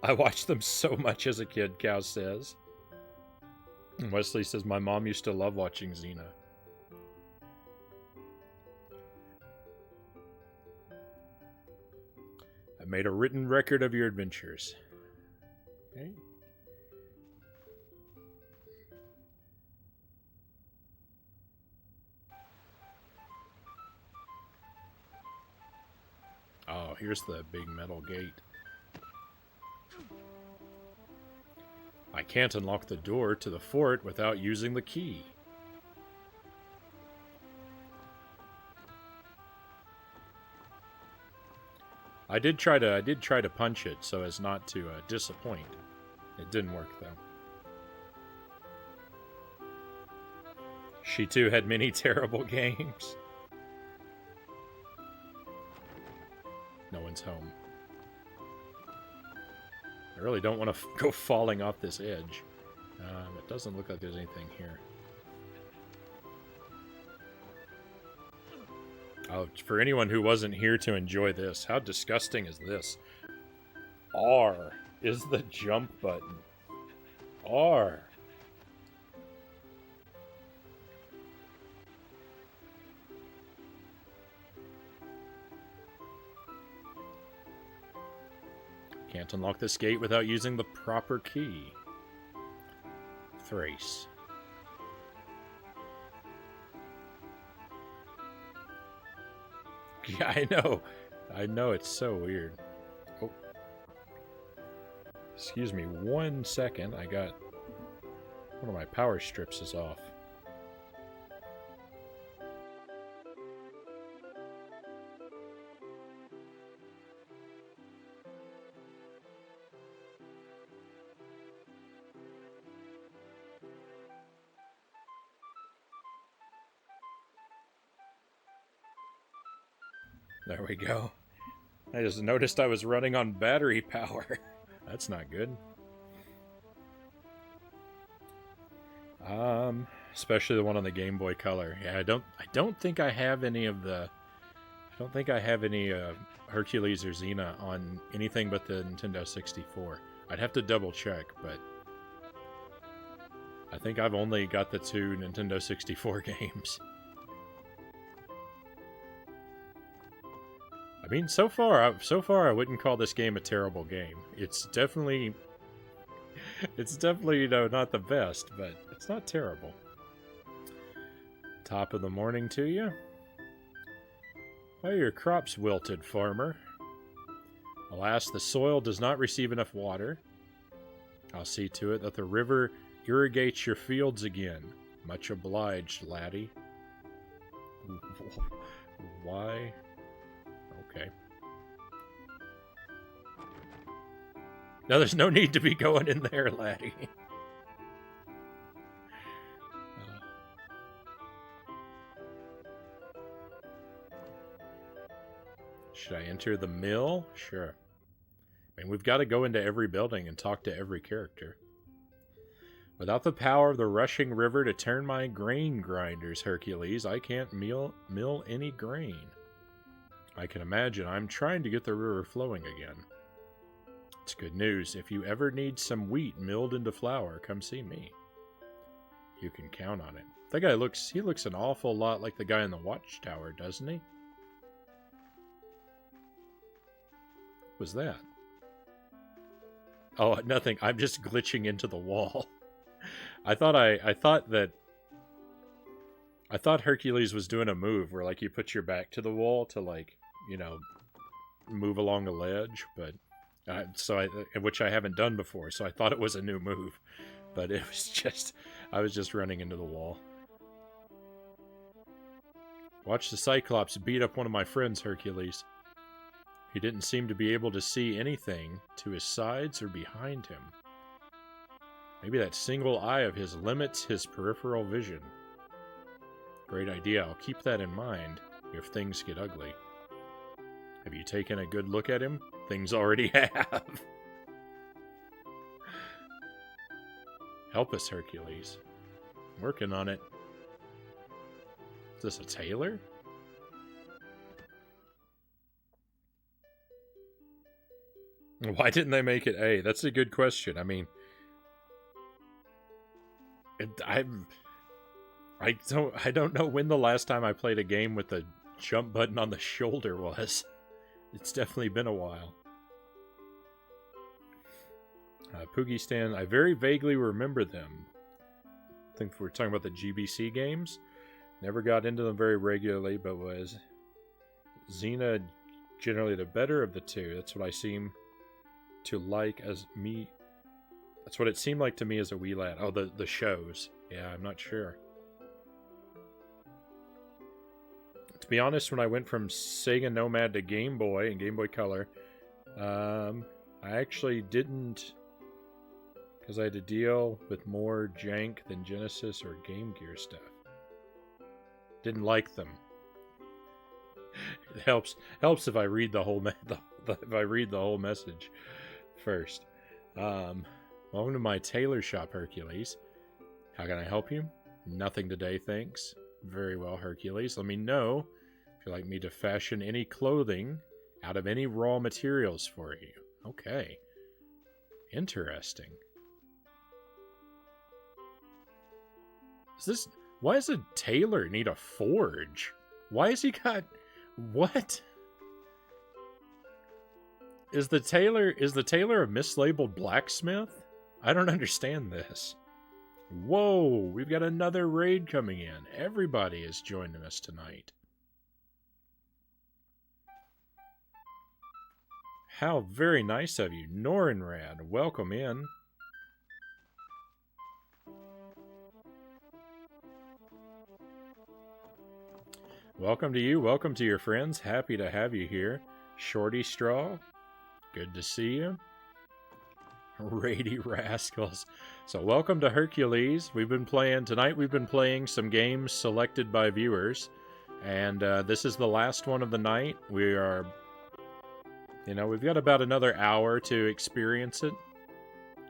I watched them so much as a kid, Cow says. Wesley says, my mom used to love watching Xena. I made a written record of your adventures. Okay. Oh, here's the big metal gate. I can't unlock the door to the fort without using the key. I did try to punch it so as not to disappoint. It didn't work though. She too had many terrible games. No one's home. I really don't want to go falling off this edge. It doesn't look like there's anything here. Oh, for anyone who wasn't here to enjoy this, how disgusting is this? R is the jump button. R. Can't unlock this gate without using the proper key. Thrace. Yeah, I know. I know, it's so weird. Oh. Excuse me 1 second. I got... one of my power strips is off. There we go. I just noticed I was running on battery power. That's not good. Especially the one on the Game Boy Color. Yeah, I don't think I have any of the. I don't think I have any Hercules or Xena on anything but the Nintendo 64. I'd have to double check, but I think I've only got the 2 Nintendo 64 games. I mean, so far I wouldn't call this game a terrible game. It's definitely not the best, but it's not terrible. Top of the morning to you. Why are your crops wilted, farmer? Alas, the soil does not receive enough water. I'll see to it that the river irrigates your fields again. Much obliged, laddie. Why? Okay. No, there's no need to be going in there, laddie. Should I enter the mill? Sure. I mean, we've got to go into every building and talk to every character. Without the power of the rushing river to turn my grain grinders, Hercules, I can't mill any grain. I can imagine I'm trying to get the river flowing again. It's good news. If you ever need some wheat milled into flour, come see me. You can count on it. That guy looks an awful lot like the guy in the watchtower, doesn't he? What was that? Oh, nothing. I'm just glitching into the wall. I thought Hercules was doing a move where, like, you put your back to the wall to, like, you know, move along a ledge, but which I haven't done before, so I thought it was a new move, but it was just I was just running into the wall. Watch the Cyclops beat up one of my friends, Hercules. He didn't seem to be able to see anything to his sides or behind him. Maybe that single eye of his limits his peripheral vision. Great idea. I'll keep that in mind if things get ugly. Have you taken a good look at him? Things already have. Help us, Hercules. I'm working on it. Is this a tailor? Why didn't they make it A? That's a good question. I mean, I don't know when the last time I played a game with the jump button on the shoulder was. It's definitely been a while. Poogie Stand, I very vaguely remember them. I think we're talking about the GBC games. Never got into them very regularly, but was Xena generally the better of the two? That's what I seem to like as me. That's what it seemed like to me as a wee lad. Oh, the shows. Yeah, I'm not sure. To be honest, when I went from Sega Nomad to Game Boy and Game Boy Color, I actually didn't, because I had to deal with more jank than Genesis or Game Gear stuff. Didn't like them. It helps if I read the whole if I read the whole message first. Welcome to my tailor shop, Hercules. How can I help you? Nothing today, thanks. Very well, Hercules. Let me know if you'd like me to fashion any clothing out of any raw materials for you. Okay. Interesting. Why does a tailor need a forge? Why has he got... What? Is the tailor a mislabeled blacksmith? I don't understand this. Whoa, we've got another raid coming in. Everybody is joining us tonight. How very nice of you. Norinrad, welcome in. Welcome to you. Welcome to your friends. Happy to have you here. Shorty Straw, good to see you. Rady Rascals. So welcome to Hercules. We've been playing some games selected by viewers And this is the last one of the night. We are, we've got about another hour to experience it.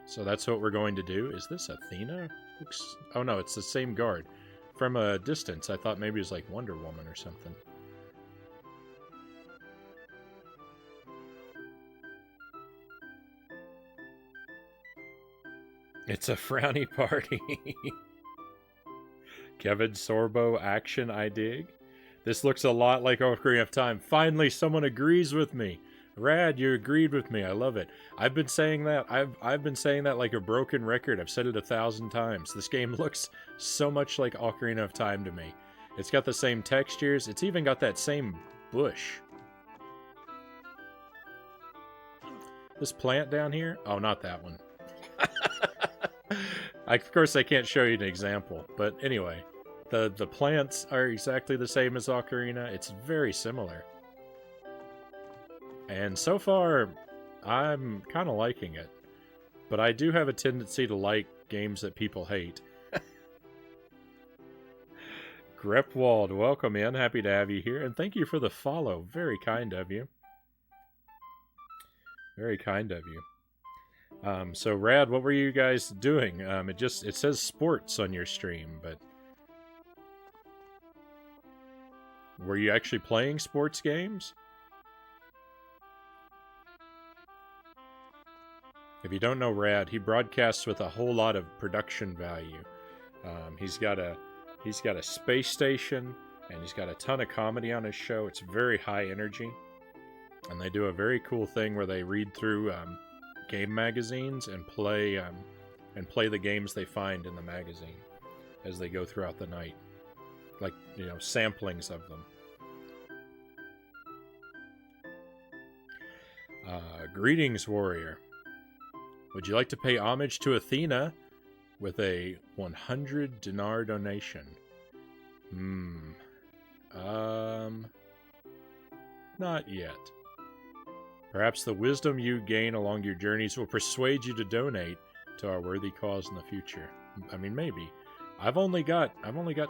So that's what we're going to do. Is this Athena? Oh no, it's the same guard. From a distance, I thought maybe it was like Wonder Woman or something. It's a Frownie party. Kevin Sorbo action, I dig. This looks a lot like Ocarina of Time. Finally, someone agrees with me. Rad, you agreed with me. I love it. I've been saying that. I've been saying that like a broken record. I've said it 1,000 times. This game looks so much like Ocarina of Time to me. It's got the same textures. It's even got that same bush. This plant down here? Oh, not that one. Of course, I can't show you an example. But anyway, the plants are exactly the same as Ocarina. It's very similar. And so far, I'm kind of liking it. But I do have a tendency to like games that people hate. Grepwald, welcome in. Happy to have you here. And thank you for the follow. Very kind of you. Very kind of you. So, Rad, what were you guys doing? It says sports on your stream, but... Were you actually playing sports games? If you don't know Rad, he broadcasts with a whole lot of production value. He's got a space station, and he's got a ton of comedy on his show. It's very high energy. And they do a very cool thing where they read through game magazines and play the games they find in the magazine as they go throughout the night. Like, samplings of them. Greetings, warrior. Would you like to pay homage to Athena with a 100 dinar donation? Not yet. Perhaps the wisdom you gain along your journeys will persuade you to donate to our worthy cause in the future. I mean, maybe. I've only got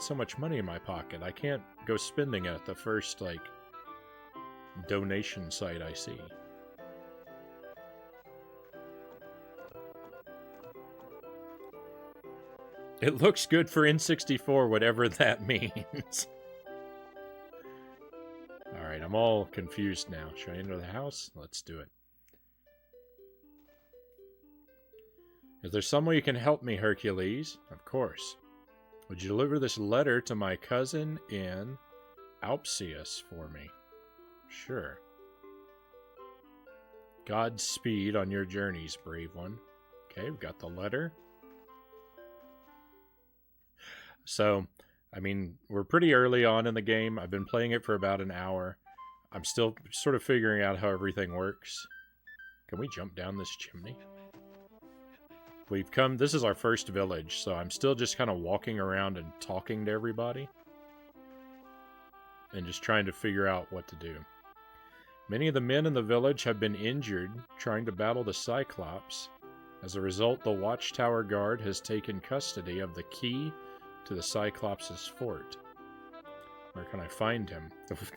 so much money in my pocket. I can't go spending it at the first, donation site I see. It looks good for N64, whatever that means. Alright, I'm all confused now. Should I enter the house? Let's do it. Is there some way you can help me, Hercules? Of course. Would you deliver this letter to my cousin in Alpsius for me? Sure. Godspeed on your journeys, brave one. Okay, we've got the letter. So, I mean, we're pretty early on in the game. I've been playing it for about an hour. I'm still sort of figuring out how everything works. Can we jump down this chimney? This is our first village, so I'm still just kind of walking around and talking to everybody. And just trying to figure out what to do. Many of the men in the village have been injured trying to battle the Cyclops. As a result, the Watchtower Guard has taken custody of the key to the Cyclops' fort. Where can I find him?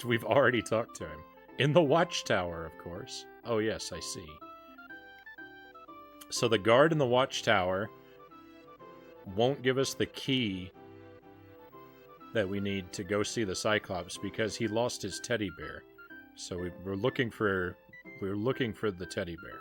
We've already talked to him. In the Watchtower, of course. Oh yes, I see. So the guard in the Watchtower won't give us the key that we need to go see the Cyclops because he lost his teddy bear. So we're looking for the teddy bear.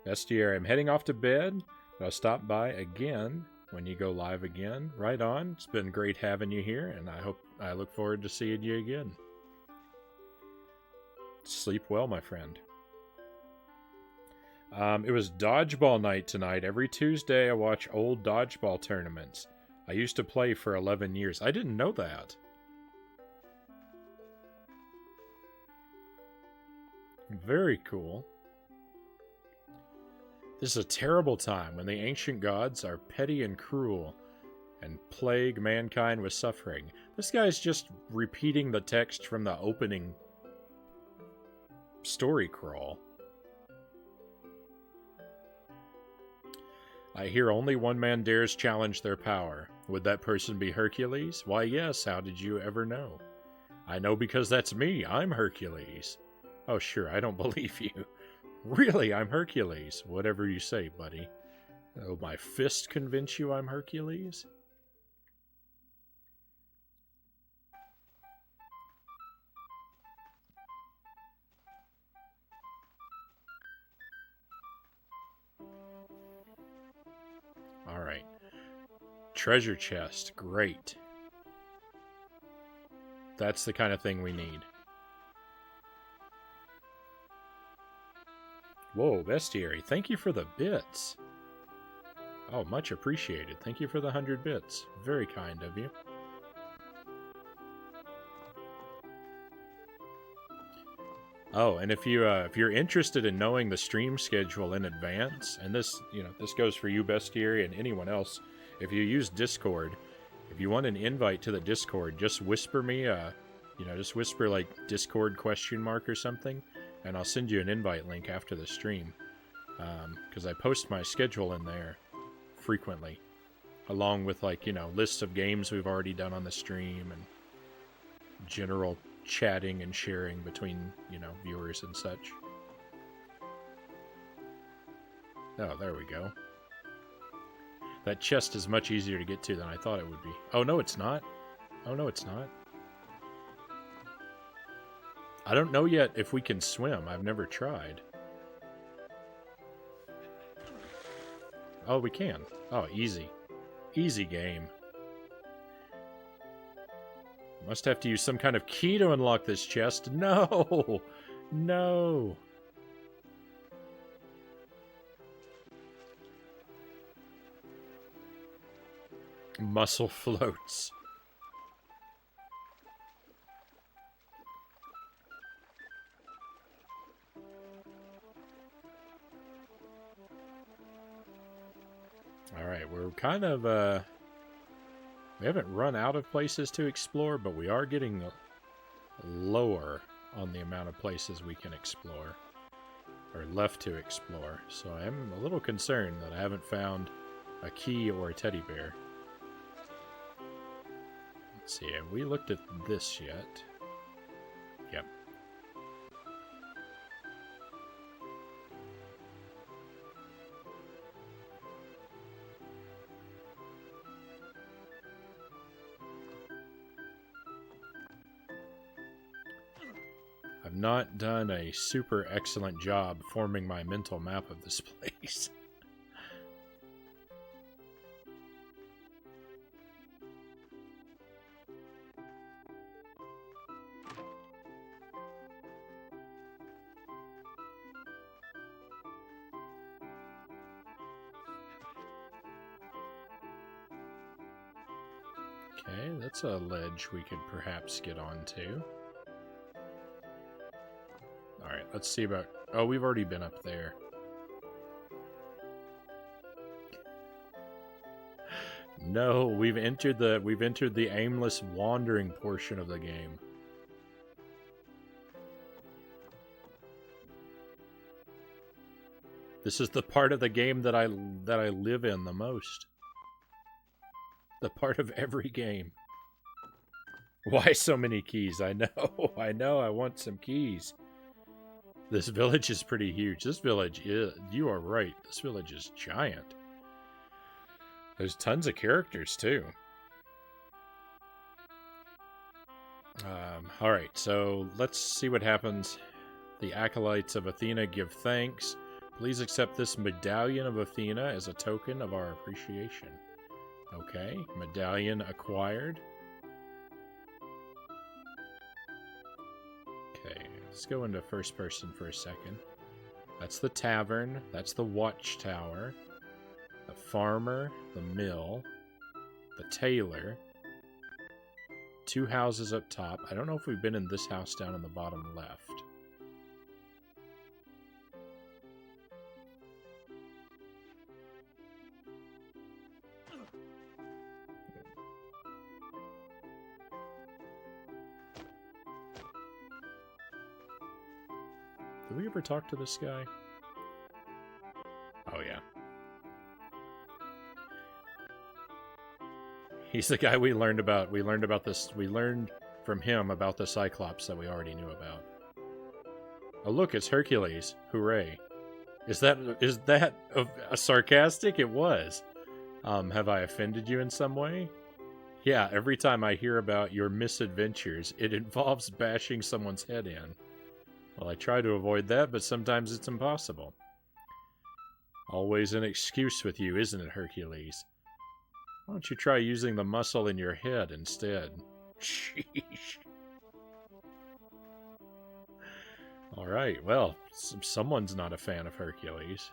Bestiary, I'm heading off to bed, but I'll stop by again when you go live again. Right on. It's been great having you here, and I look forward to seeing you again. Sleep well, my friend. It was dodgeball night tonight. Every Tuesday I watch old dodgeball tournaments. I used to play for 11 years. I didn't know that. Very cool. This is a terrible time when the ancient gods are petty and cruel and plague mankind with suffering. This guy's just repeating the text from the opening story crawl. I hear only one man dares challenge their power. Would that person be Hercules? Why, yes, how did you ever know? I know because that's me. I'm Hercules. Oh, sure, I don't believe you. Really, I'm Hercules. Whatever you say, buddy. Oh, my fist convince you I'm Hercules? Alright. Treasure chest. Great. That's the kind of thing we need. Whoa, bestiary. Thank you for the bits. Oh, much appreciated. Thank you for the 100 bits. Very kind of you. Oh, and if you're interested in knowing the stream schedule in advance, and this goes for you, Bestiary, and anyone else, if you use Discord, if you want an invite to the Discord, just whisper me, just whisper like Discord ? Or something, and I'll send you an invite link after the stream, because I post my schedule in there frequently, along with lists of games we've already done on the stream and general chatting and sharing between, viewers and such. Oh, there we go. That chest is much easier to get to than I thought it would be. Oh, no, it's not. Oh, no, it's not. I don't know yet if we can swim. I've never tried. Oh, we can. Oh, easy. Easy game. Must have to use some kind of key to unlock this chest. No! No! Muscle floats. Alright, we're kind of, we haven't run out of places to explore, but we are getting lower on the amount of places we can explore, or left to explore. So I am a little concerned that I haven't found a key or a teddy bear. Let's see, have we looked at this yet? Yep. I've not done a super excellent job forming my mental map of this place. Okay, that's a ledge we could perhaps get onto. Alright, let's see about... Oh, we've already been up there. No, we've entered the aimless wandering portion of the game. This is the part of the game that I live in the most. The part of every game. Why so many keys? I know, I want some keys. This village is pretty huge. This village is... You are right. This village is giant. There's tons of characters, too. Alright, so let's see what happens. The Acolytes of Athena give thanks. Please accept this medallion of Athena as a token of our appreciation. Okay, medallion acquired. Okay, let's go into first person for a second. That's the tavern. That's the watchtower. The farmer. The mill. The tailor. 2 houses up top. I don't know if we've been in this house down in the bottom left. Did we ever talk to this guy? Oh, yeah. He's the guy we learned about. We learned about this. We learned from him about the Cyclops that we already knew about. Oh, look, it's Hercules. Hooray. Is that a sarcastic? It was. Have I offended you in some way? Yeah, every time I hear about your misadventures, it involves bashing someone's head in. Well, I try to avoid that, but sometimes it's impossible. Always an excuse with you, isn't it, Hercules? Why don't you try using the muscle in your head instead? Sheesh. Alright, well, someone's not a fan of Hercules.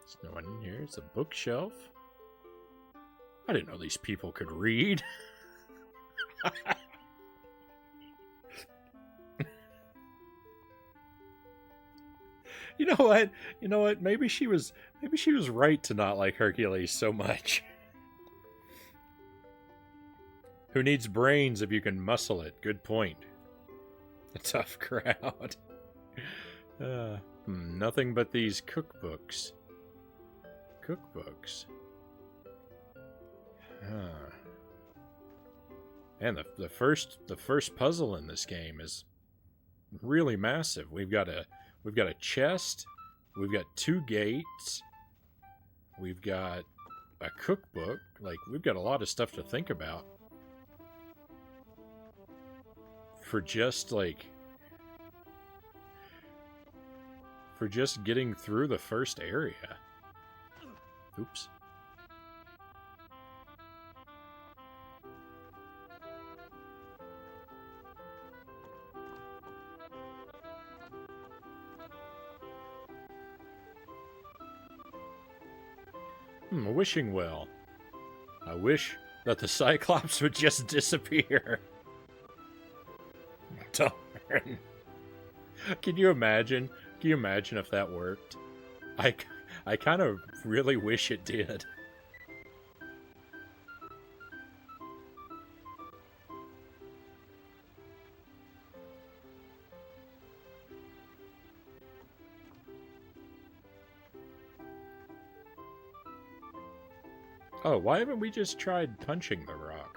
There's no one in here. It's a bookshelf. I didn't know these people could read. You know what? You know what? Maybe she was right to not like Hercules so much. Who needs brains if you can muscle it? Good point. A tough crowd. Nothing but these cookbooks. And the first puzzle in this game is really massive. We've got a chest, we've got 2 gates, we've got a cookbook. Like, we've got a lot of stuff to think about for just getting through the first area. Oops. A wishing well. I wish that the Cyclops would just disappear. Darn. Can you imagine? Can you imagine if that worked? I kind of really wish it did. Oh, why haven't we just tried punching the rock?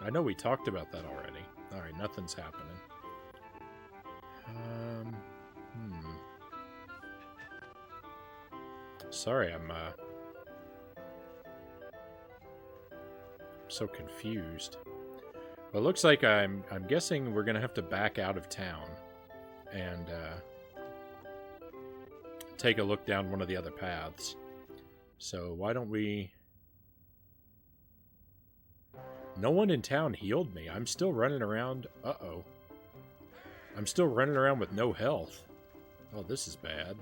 I know we talked about that already. Alright, nothing's happening. Sorry, I'm so confused. Well, it looks like I'm guessing we're gonna have to back out of town and take a look down one of the other paths. So why don't we... No one in town healed me. I'm still running around... Uh-oh. I'm still running around with no health. Oh, this is bad.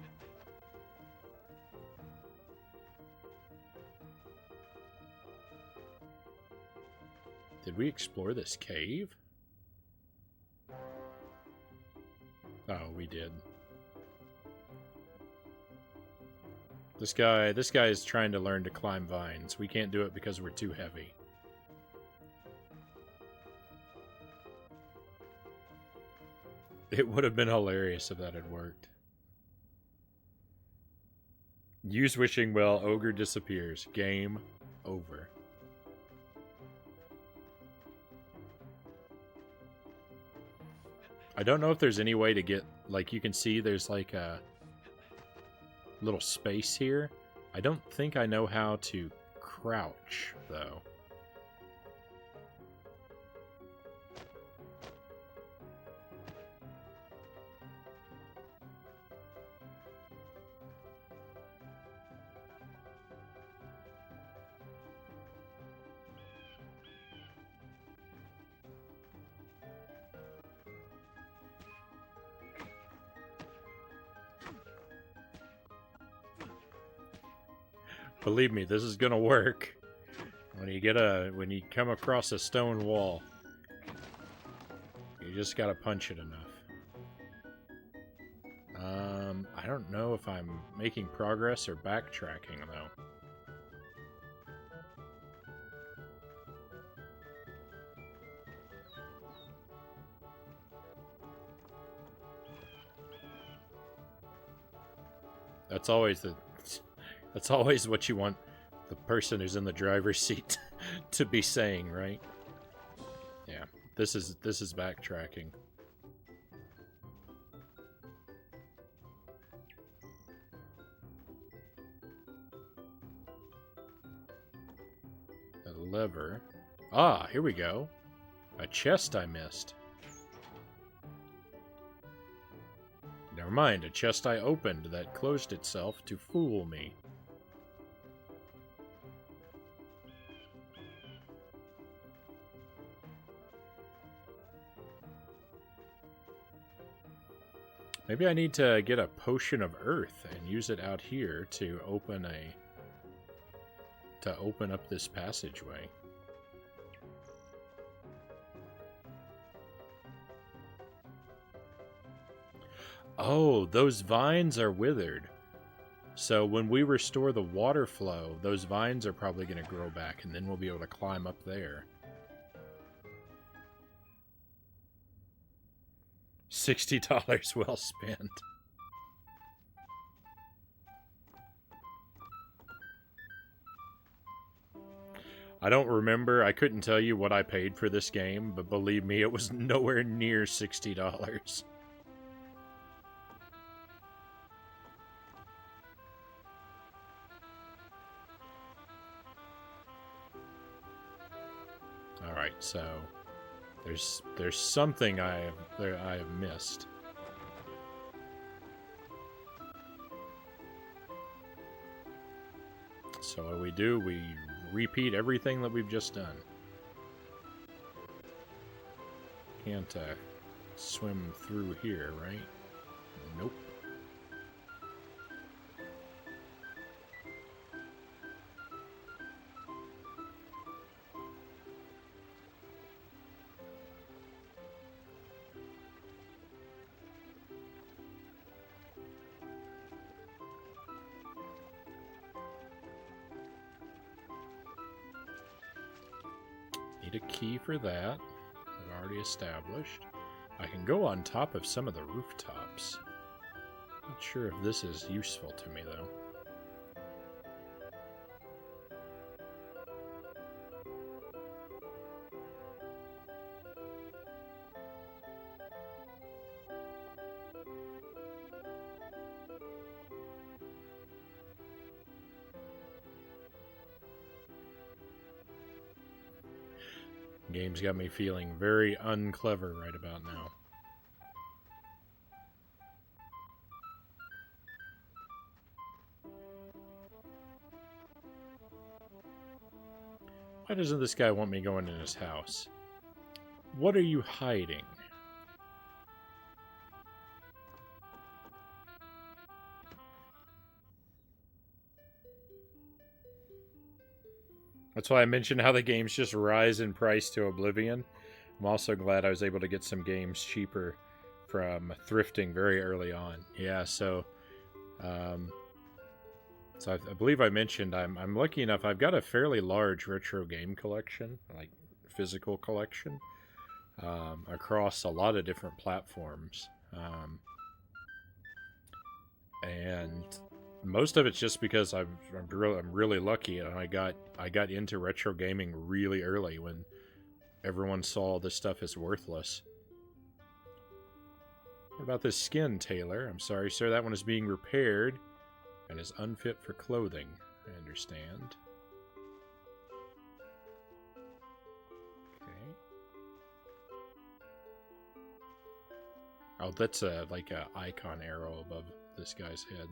Did we explore this cave? Oh, we did. This guy is trying to learn to climb vines. We can't do it because we're too heavy. It would have been hilarious if that had worked. Use wishing well, ogre disappears. Game over. I don't know if there's any way to get, like, you can see there's like a little space here. I don't think I know how to crouch, though. Believe me, this is gonna work. When you come across a stone wall, you just gotta punch it enough. I don't know if I'm making progress or backtracking, though. That's always that's always what you want the person who's in the driver's seat to be saying, right? Yeah. This is backtracking. The lever. Ah, here we go. A chest I missed. Never mind, a chest I opened that closed itself to fool me. Maybe I need to get a potion of earth and use it out here to open up this passageway. Oh, those vines are withered. So when we restore the water flow, those vines are probably going to grow back, and then we'll be able to climb up there. $60 well spent. I don't remember. I couldn't tell you what I paid for this game, but believe me, it was nowhere near $60. All right, so there's something I have missed. So what we do, we repeat everything that we've just done. Can't swim through here, right? Nope. Need a key for that. I've already established. I can go on top of some of the rooftops. Not sure if this is useful to me, though. Game's got me feeling very unclever right about now. Why doesn't this guy want me going in his house? What are you hiding? That's why I mentioned how the games just rise in price to oblivion. I'm also glad I was able to get some games cheaper from thrifting very early on. Yeah, so I believe I mentioned I'm lucky enough. I've got a fairly large retro game collection, like physical collection, across a lot of different platforms, and most of it's just because I'm really lucky, and I got into retro gaming really early when everyone saw this stuff as worthless. What about this skin, Taylor? I'm sorry, sir. That one is being repaired and is unfit for clothing. I understand. Okay. Oh, that's like a icon arrow above this guy's head.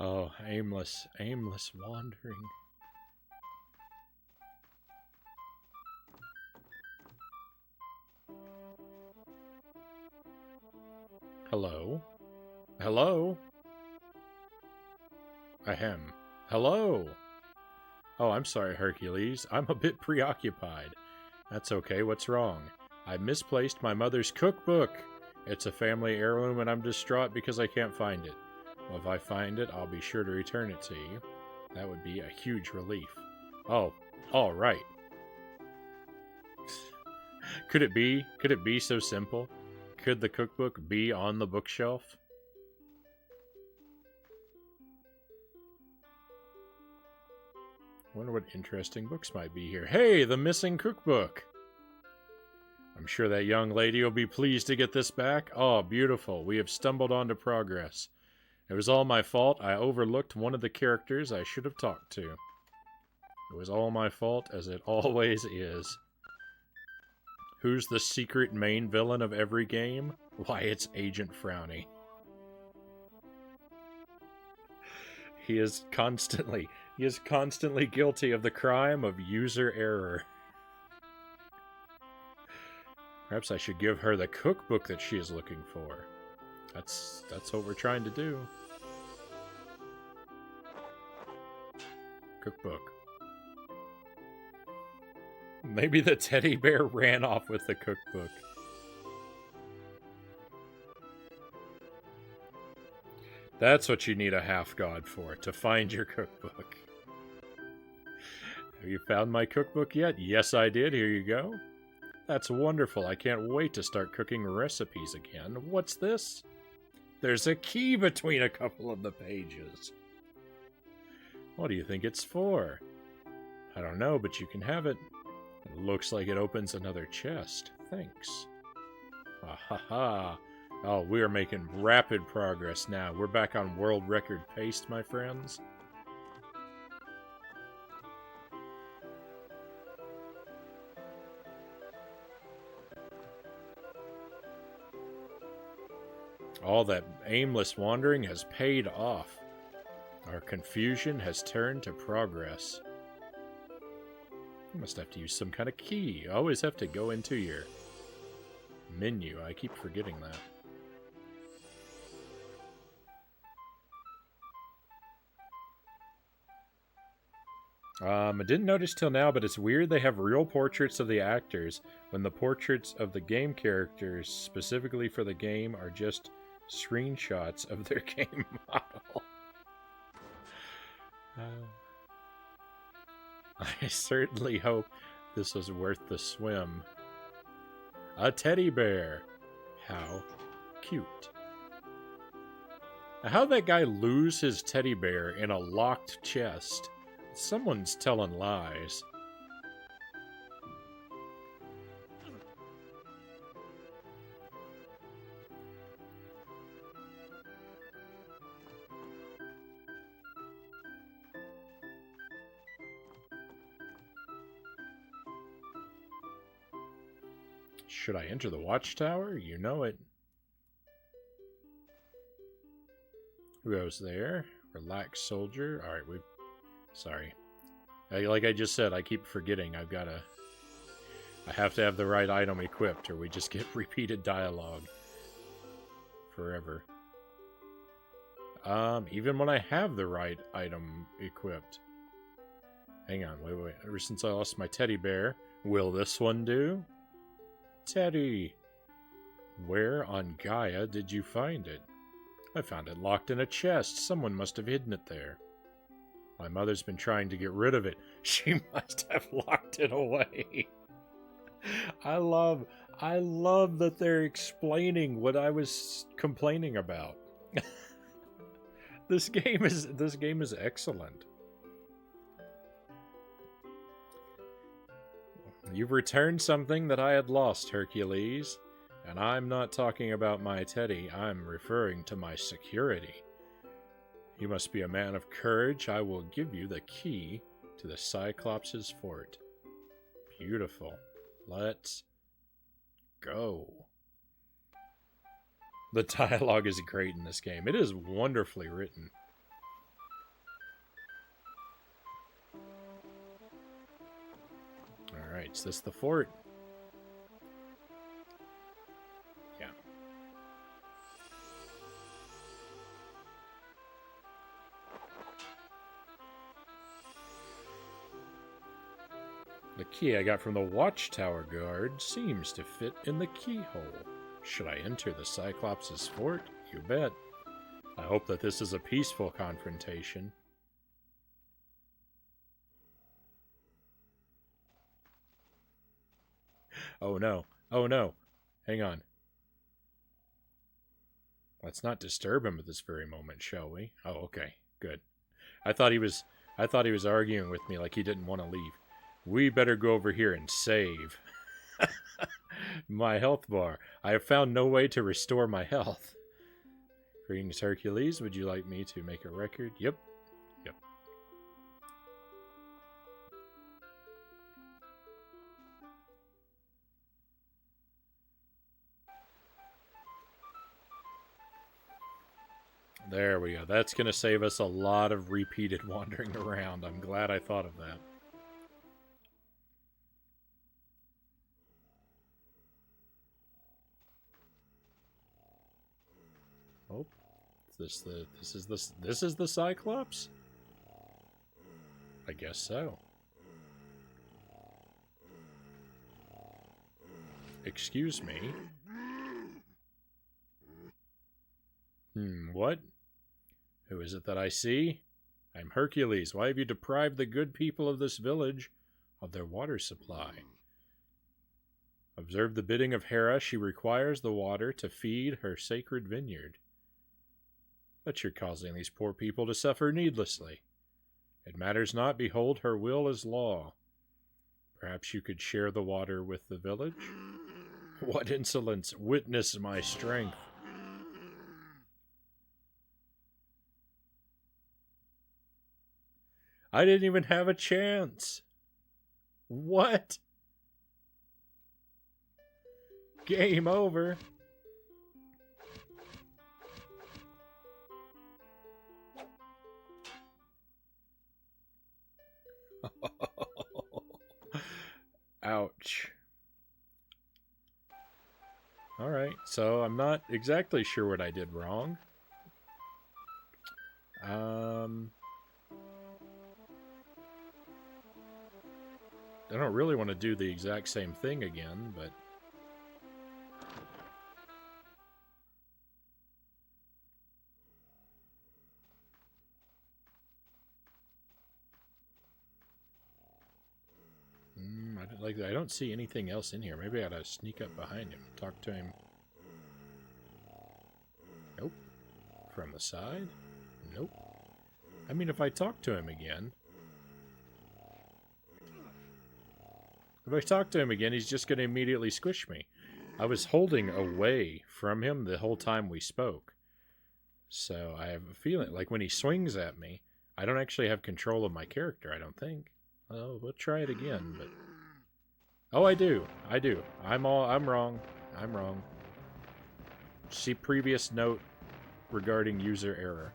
Oh, aimless wandering. Hello? Hello? Ahem. Hello! Oh, I'm sorry, Hercules. I'm a bit preoccupied. That's okay, what's wrong? I misplaced my mother's cookbook. It's a family heirloom and I'm distraught because I can't find it. Well, if I find it, I'll be sure to return it to you. That would be a huge relief. Oh, all right. Could it be so simple? Could the cookbook be on the bookshelf? Wonder what interesting books might be here. Hey, the missing cookbook! I'm sure that young lady will be pleased to get this back. Oh, beautiful. We have stumbled onto progress. It was all my fault. I overlooked one of the characters I should have talked to. It was all my fault, as it always is. Who's the secret main villain of every game? Why, it's Agent Frownie. He is constantly guilty of the crime of user error. Perhaps I should give her the cookbook that she is looking for. That's what we're trying to do. Cookbook. Maybe the teddy bear ran off with the cookbook. That's what you need a half-god for, to find your cookbook. Have you found my cookbook yet? Yes, I did. Here you go. That's wonderful. I can't wait to start cooking recipes again. What's this? There's a key between a couple of the pages. What do you think it's for? I don't know, but you can have it. It looks like it opens another chest. Thanks. Ah ha ha. Oh, we are making rapid progress now. We're back on world record pace, my friends. All that aimless wandering has paid off. Our confusion has turned to progress. You must have to use some kind of key. You always have to go into your menu. I keep forgetting that. I didn't notice till now, but it's weird they have real portraits of the actors when the portraits of the game characters specifically for the game are just screenshots of their game model. I certainly hope this was worth the swim. A teddy bear. How cute. How'd that guy lose his teddy bear in a locked chest? Someone's telling lies. Should I enter the watchtower? You know it. Who goes there? Relax, soldier. Alright, sorry. Like I just said, I keep forgetting. I have to have the right item equipped, or we just get repeated dialogue. Forever. Even when I have the right item equipped. Hang on, wait. Ever since I lost my teddy bear, will this one do? Teddy! Where on Gaia did you find it? I found it locked in a chest. Someone must have hidden it there. My mother's been trying to get rid of it. She must have locked it away. I love that they're explaining what I was complaining about. This game is excellent. You've returned something that I had lost, Hercules. And I'm not talking about my teddy, I'm referring to my security. You must be a man of courage. I will give you the key to the Cyclops' fort. Beautiful. Let's go. The dialogue is great in this game. It is wonderfully written. Alright, is this the fort? Yeah. key I got from the watchtower guard seems to fit in the keyhole. Should I enter the Cyclops' fort? You bet. I hope that this is a peaceful confrontation. Oh no. Oh no. Hang on. Let's not disturb him at this very moment, shall we? Oh, okay. Good. I thought he was arguing with me like he didn't want to leave. We better go over here and save my health bar. I have found no way to restore my health. Greetings, Hercules. Would you like me to make a record? Yep. Yep. There we go. That's going to save us a lot of repeated wandering around. I'm glad I thought of that. Oh, this is the Cyclops? I guess so. Excuse me. What? Who is it that I see? I'm Hercules. Why have you deprived the good people of this village of their water supply? Observe the bidding of Hera. She requires the water to feed her sacred vineyard. But you're causing these poor people to suffer needlessly. It matters not. Behold, her will is law. Perhaps you could share the water with the village? What insolence! Witness my strength. I didn't even have a chance. What? Game over. Ouch. Alright, so I'm not exactly sure what I did wrong. I don't really want to do the exact same thing again, but... I don't see anything else in here. Maybe I gotta sneak up behind him, talk to him. Nope. From the side? Nope. I mean, if I talk to him again... If I talk to him again, he's just gonna immediately squish me. I was holding away from him the whole time we spoke. So I have a feeling, like when he swings at me, I don't actually have control of my character, I don't think. Oh, we'll try it again, but... Oh, I do. I do. I'm wrong. I'm wrong. See previous note regarding user error.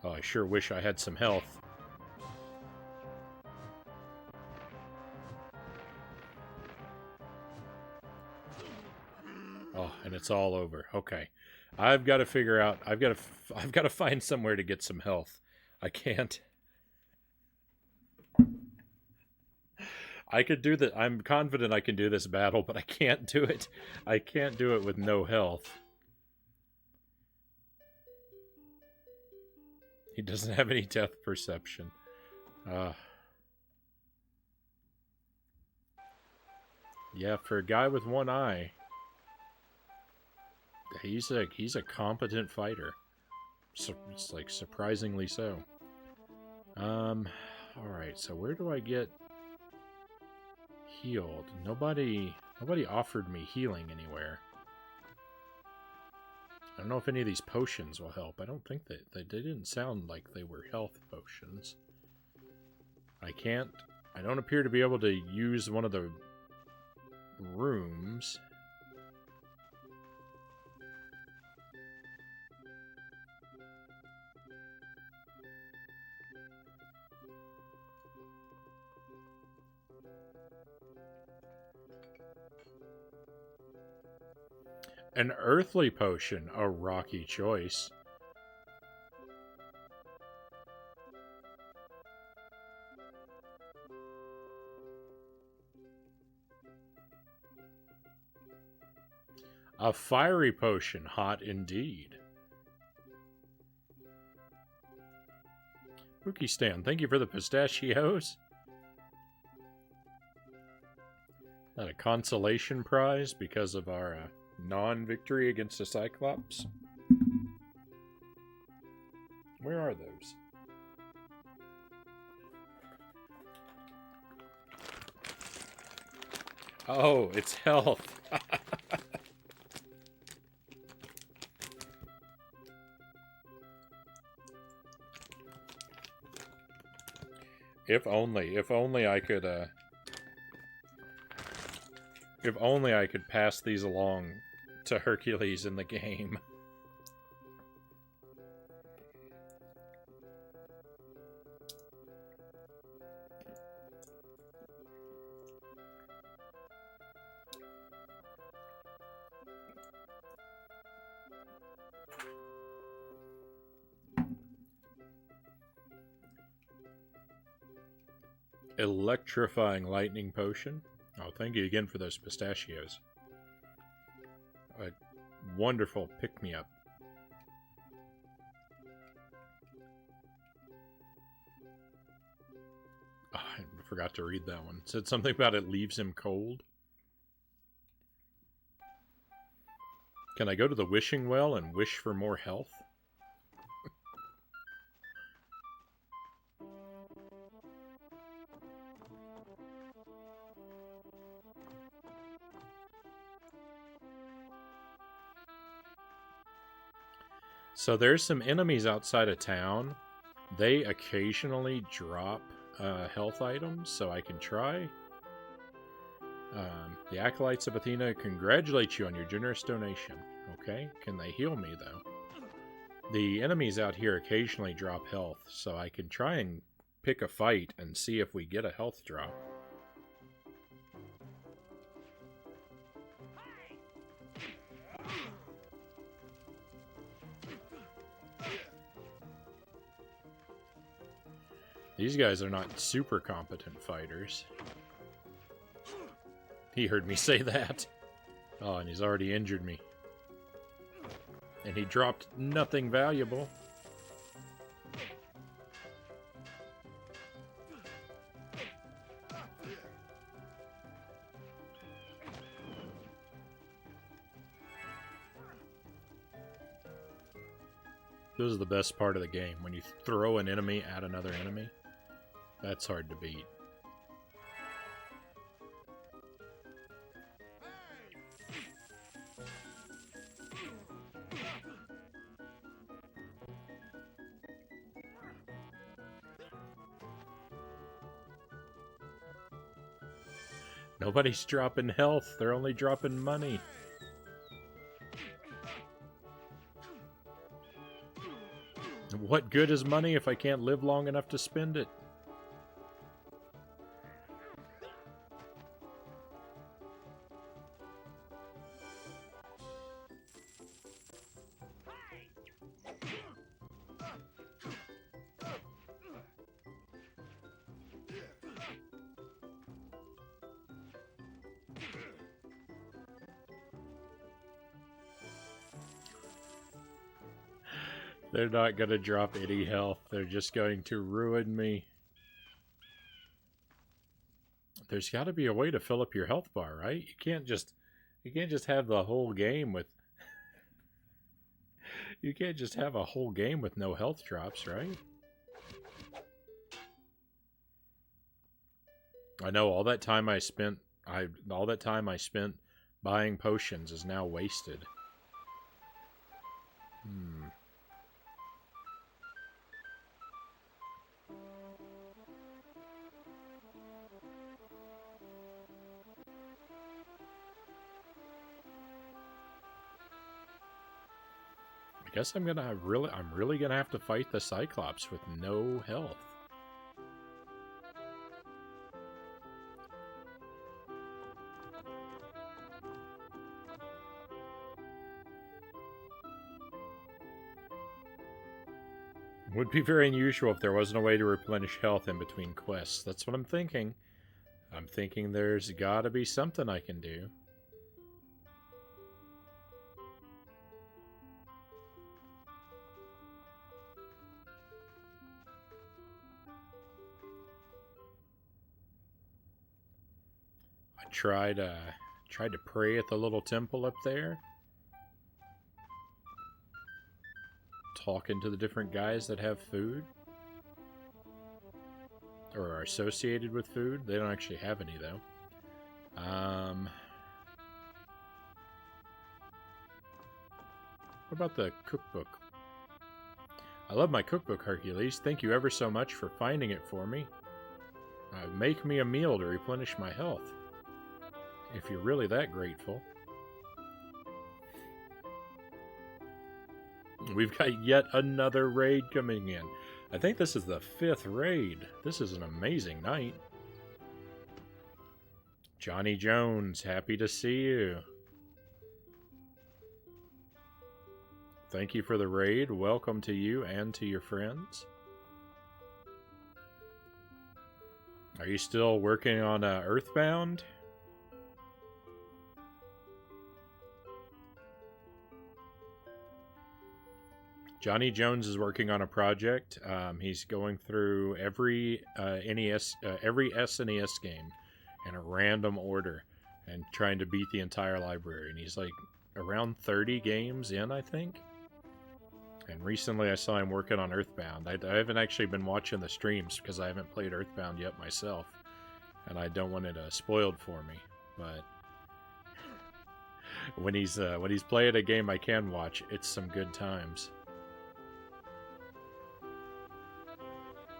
Oh, I sure wish I had some health. Oh, and it's all over. Okay. I've got to figure out... I've got to find somewhere to get some health. I can't... I could do that. I'm confident I can do this battle, but I can't do it. I can't do it with no health. He doesn't have any depth perception. Yeah, for a guy with one eye, he's a competent fighter. So it's like surprisingly so. All right. So where do I get healed? Nobody offered me healing anywhere. I don't know if any of these potions will help. I don't think they didn't sound like they were health potions. I don't appear to be able to use one of the rooms. An earthly potion, a rocky choice. A fiery potion, hot indeed. Mookie Stan, thank you for the pistachios. Not a consolation prize because of our non-victory against the Cyclops. Where are those? Oh, it's health. If only I could, if only I could pass these along to Hercules in the game. Electrifying lightning potion. Oh, thank you again for those pistachios. A wonderful pick-me-up. Oh, I forgot to read that one. It said something about it leaves him cold. Can I go to the wishing well and wish for more health? So there's some enemies outside of town. They occasionally drop health items, so I can try. The Acolytes of Athena congratulate you on your generous donation. Okay, can they heal me, though? The enemies out here occasionally drop health, so I can try and pick a fight and see if we get a health drop. These guys are not super competent fighters. He heard me say that. Oh, and he's already injured me. And he dropped nothing valuable. This is the best part of the game, when you throw an enemy at another enemy. That's hard to beat. Nobody's dropping health, they're only dropping money. What good is money if I can't live long enough to spend it? They're not going to drop any health. They're just going to ruin me. There's got to be a way to fill up your health bar, right? You can't just have the whole game with You can't just have a whole game with no health drops, right? I know all that time I spent buying potions is now wasted. I guess I'm really gonna have to fight the Cyclops with no health. It would be very unusual if there wasn't a way to replenish health in between quests. That's what I'm thinking. I'm thinking there's gotta be something I can do. tried to pray at the little temple up there. Talking to the different guys that have food. Or are associated with food. They don't actually have any, though. What about the cookbook? I love my cookbook, Hercules. Thank you ever so much for finding it for me. Make me a meal to replenish my health. If you're really that grateful. We've got yet another raid coming in. I think this is the 5th raid. This is an amazing night. Johnny Jones, happy to see you. Thank you for the raid. Welcome to you and to your friends. Are you still working on Earthbound? Johnny Jones is working on a project. He's going through every every SNES game in a random order and trying to beat the entire library. And he's like around 30 games in, I think. And recently I saw him working on Earthbound. I haven't actually been watching the streams because I haven't played Earthbound yet myself. And I don't want it spoiled for me. But when he's playing a game I can watch, it's some good times.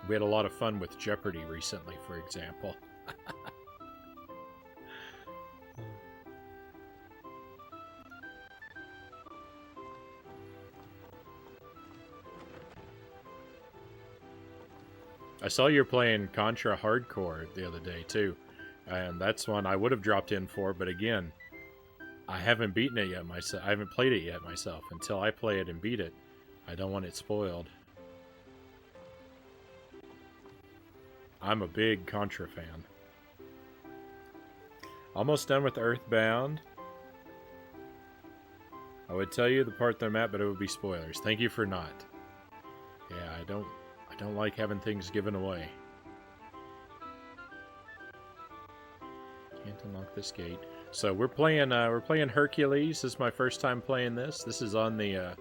We had a lot of fun with Jeopardy recently, for example. I saw you playing Contra Hardcore the other day, too. And that's one I would have dropped in for, but again, I haven't beaten it yet myself. I haven't played it yet myself. Until I play it and beat it, I don't want it spoiled. I'm a big Contra fan. Almost done with Earthbound. I would tell you the part that I'm at, but it would be spoilers. Thank you for not. Yeah, I don't like having things given away. Can't unlock this gate. So we're playing Hercules. This is my first time playing this. This is on the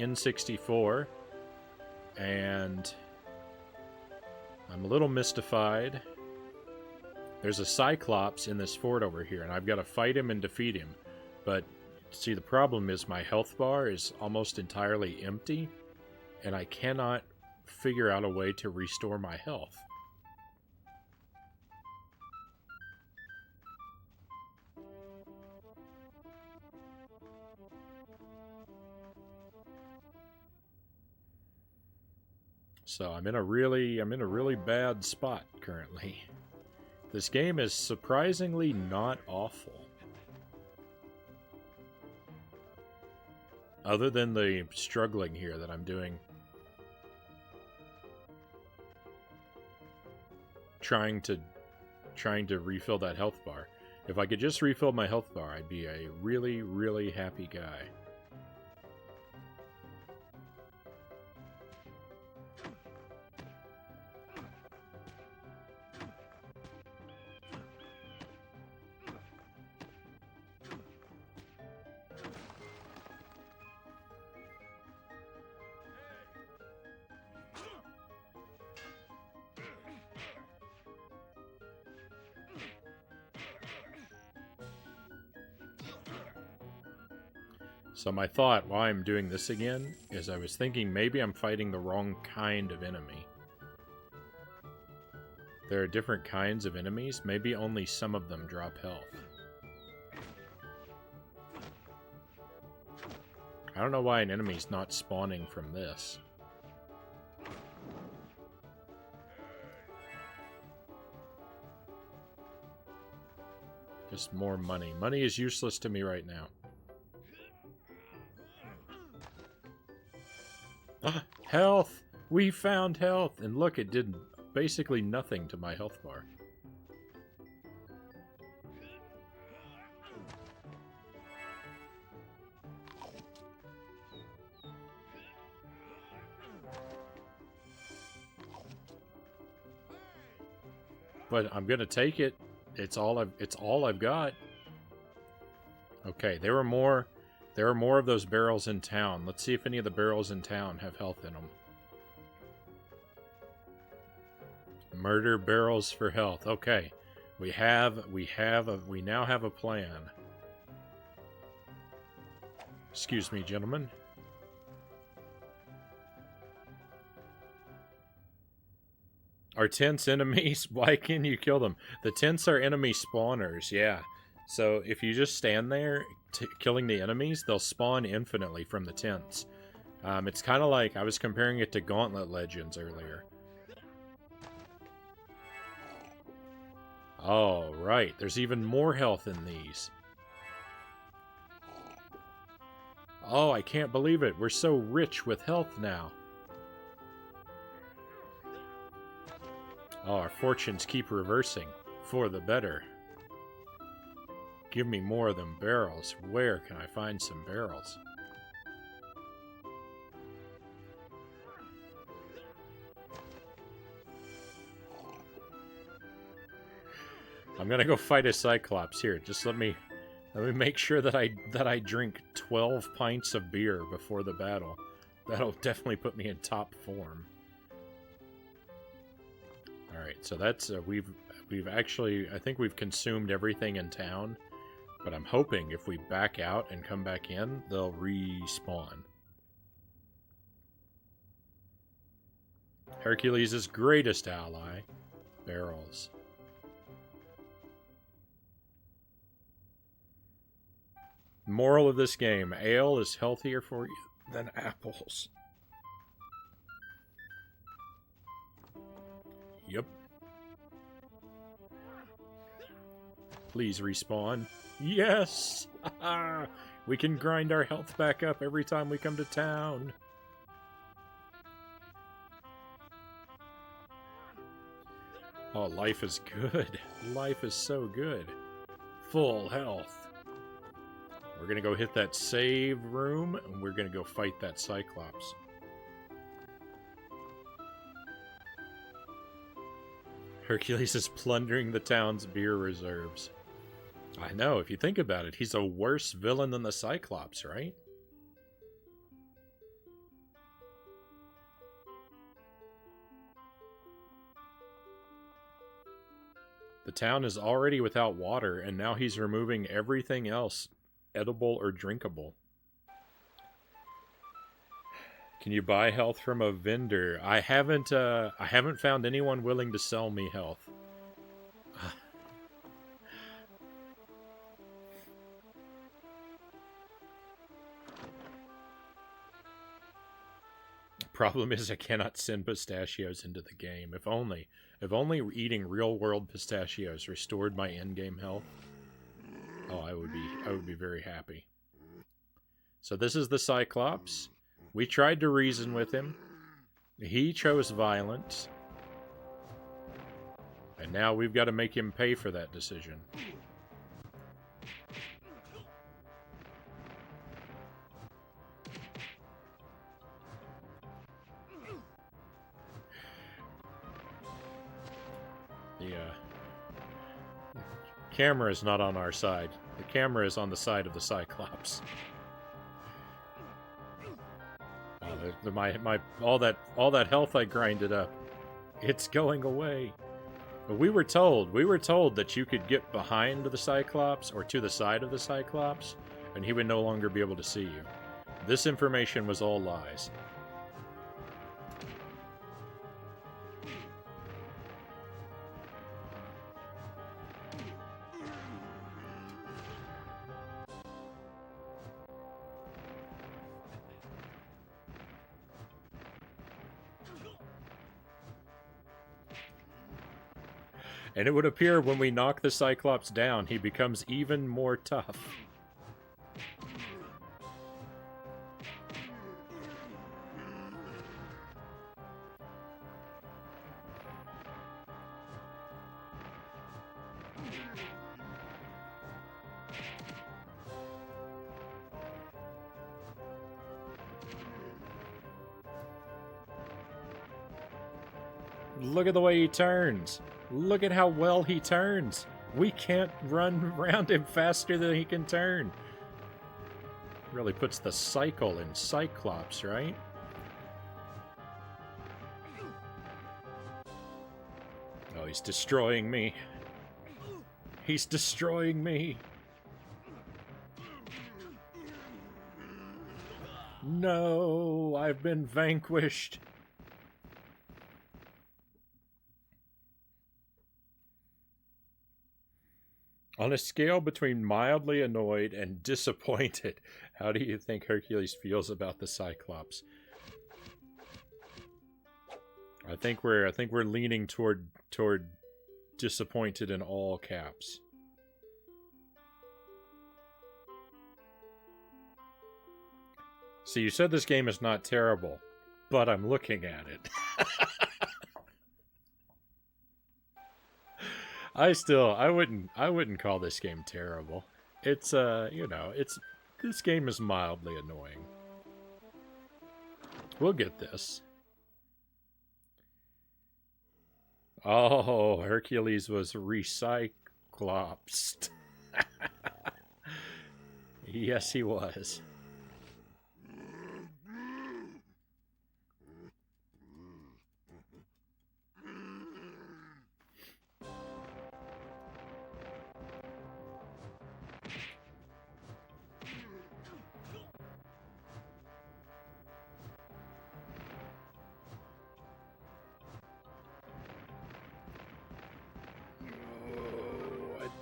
N64, and I'm a little mystified. There's a Cyclops in this fort over here, and I've got to fight him and defeat him. But see, the problem is my health bar is almost entirely empty, and I cannot figure out a way to restore my health. So I'm in a really bad spot currently. This game is surprisingly not awful. Other than the struggling here that I'm doing. Trying to refill that health bar. If I could just refill my health bar, I'd be a really, really happy guy. So my thought while I'm doing this again is I was thinking maybe I'm fighting the wrong kind of enemy. There are different kinds of enemies. Maybe only some of them drop health. I don't know why an enemy's not spawning from this. Just more money. Money is useless to me right now. Health! We found health! And look, it did basically nothing to my health bar. But I'm gonna take it. It's all I've got. Okay, there are more of those barrels in town. Let's see if any of the barrels in town have health in them. Murder barrels for health. Okay. We now have a plan. Excuse me, gentlemen. Are tents enemies? Why can't you kill them? The tents are enemy spawners, yeah. So if you just stand there killing the enemies, they'll spawn infinitely from the tents. It's kind of like, I was comparing it to Gauntlet Legends earlier. Oh, right. There's even more health in these. Oh, I can't believe it. We're so rich with health now. Oh, our fortunes keep reversing. For the better. Give me more of them barrels. Where can I find some barrels? I'm gonna go fight a Cyclops here. Just let me make sure that I drink 12 pints of beer before the battle. That'll definitely put me in top form. All right, so that's we've actually, I think we've consumed everything in town, but I'm hoping if we back out and come back in, they'll respawn. Hercules' greatest ally, barrels. Moral of this game, ale is healthier for you than apples. Yep. Please respawn. Yes! We can grind our health back up every time we come to town. Oh, life is good. Life is so good. Full health. We're going to go hit that save room, and we're going to go fight that Cyclops. Hercules is plundering the town's beer reserves. I know, if you think about it, he's a worse villain than the Cyclops, right? The town is already without water, and now he's removing everything else edible or drinkable. Can you buy health from a vendor? I haven't found anyone willing to sell me health. Problem is I cannot send pistachios into the game. If only eating real-world pistachios restored my in-game health. Oh, I would be very happy. So this is the Cyclops. We tried to reason with him. He chose violence. And now we've got to make him pay for that decision. The camera is not on our side. The camera is on the side of the Cyclops. All that health I grinded up, it's going away. But we were told that you could get behind the Cyclops or to the side of the Cyclops, and he would no longer be able to see you. This information was all lies. And it would appear when we knock the Cyclops down, he becomes even more tough. Look at the way he turns. Look at how well he turns. We can't run around him faster than he can turn. Really puts the cycle in Cyclops, right? Oh, he's destroying me. He's destroying me. No, I've been vanquished. On a scale between mildly annoyed and disappointed, how do you think Hercules feels about the Cyclops? I think we're leaning toward disappointed in all caps. See, you said this game is not terrible, but I'm looking at it. I wouldn't call this game terrible. It's this game is mildly annoying. We'll get this. Oh, Hercules was recyclopsed. Yes, he was.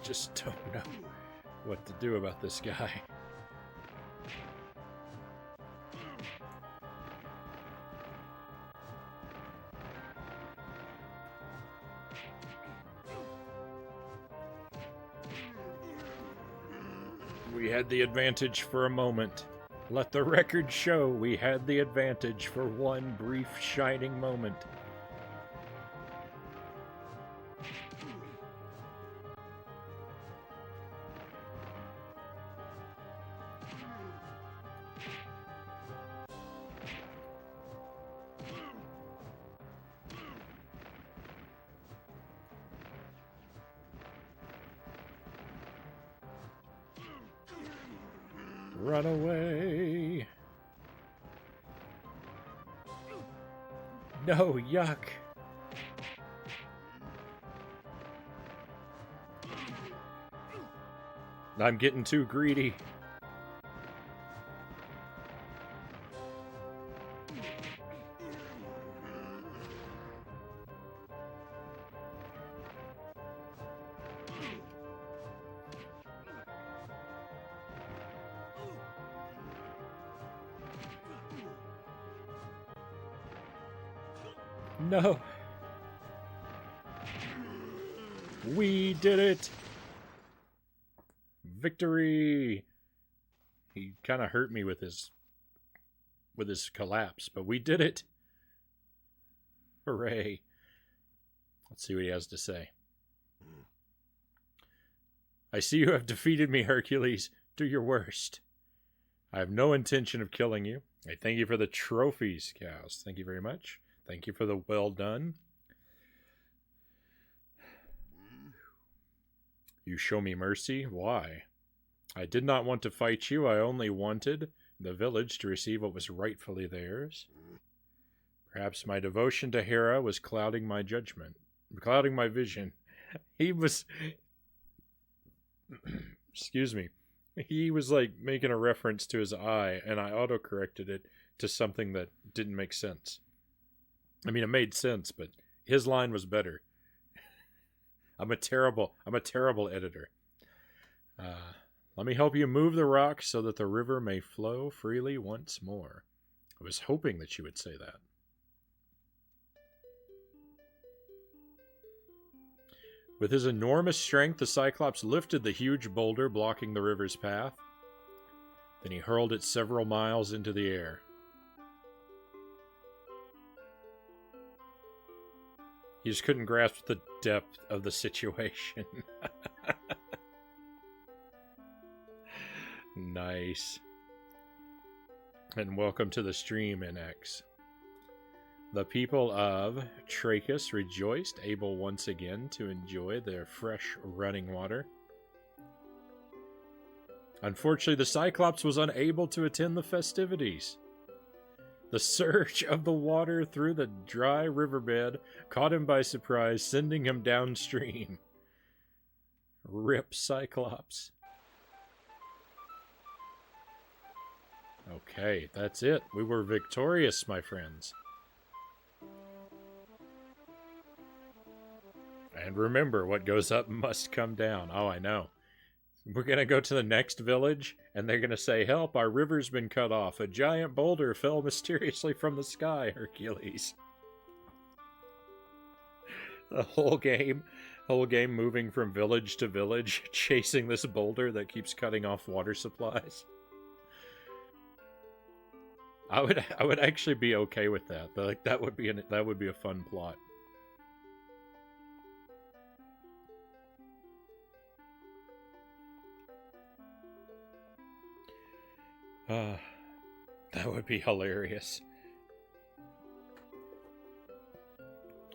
Just don't know what to do about this guy. We had the advantage for a moment. Let the record show we had the advantage for one brief shining moment. Run away. No, yuck. I'm getting too greedy. No. We did it. Victory. He kind of hurt me with his collapse, but we did it. Hooray. Let's see what he has to say. I see you have defeated me, Hercules. Do your worst. I have no intention of killing you. I thank you for the trophies, cows. Thank you very much. Thank you for the well done. You show me mercy? Why? I did not want to fight you. I only wanted the village to receive what was rightfully theirs. Perhaps my devotion to Hera was clouding my judgment, clouding my vision. He was... Excuse me. He was like making a reference to his eye, and I auto-corrected it to something that didn't make sense. I mean, it made sense, but his line was better. I'm a terrible editor. Let me help you move the rock so that the river may flow freely once more. I was hoping that you would say that. With his enormous strength, the Cyclops lifted the huge boulder blocking the river's path. Then he hurled it several miles into the air. He just couldn't grasp the depth of the situation. Nice. And welcome to the stream, NX. The people of Trachis rejoiced, able once again to enjoy their fresh running water. Unfortunately, the Cyclops was unable to attend the festivities. The surge of the water through the dry riverbed caught him by surprise, sending him downstream. Rip Cyclops. Okay, that's it. We were victorious, my friends. And remember, what goes up must come down. Oh, I know. We're going to go to the next village, and they're going to say, help, our river's been cut off. A giant boulder fell mysteriously from the sky, Hercules. The whole game moving from village to village, chasing this boulder that keeps cutting off water supplies. I would actually be okay with that. Like that would be a fun plot. That would be hilarious.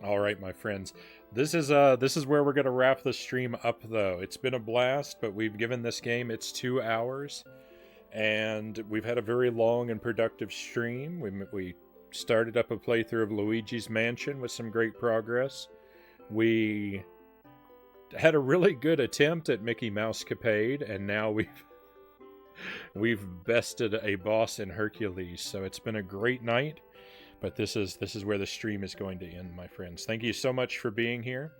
All right, my friends. This is where we're going to wrap the stream up, though. It's been a blast, but we've given this game its 2 hours, and we've had a very long and productive stream. We started up a playthrough of Luigi's Mansion with some great progress. We had a really good attempt at Mickey Mousecapade, and now we've bested a boss in Hercules. So it's been a great night. But this is where the stream is going to end, my friends. Thank you so much for being here.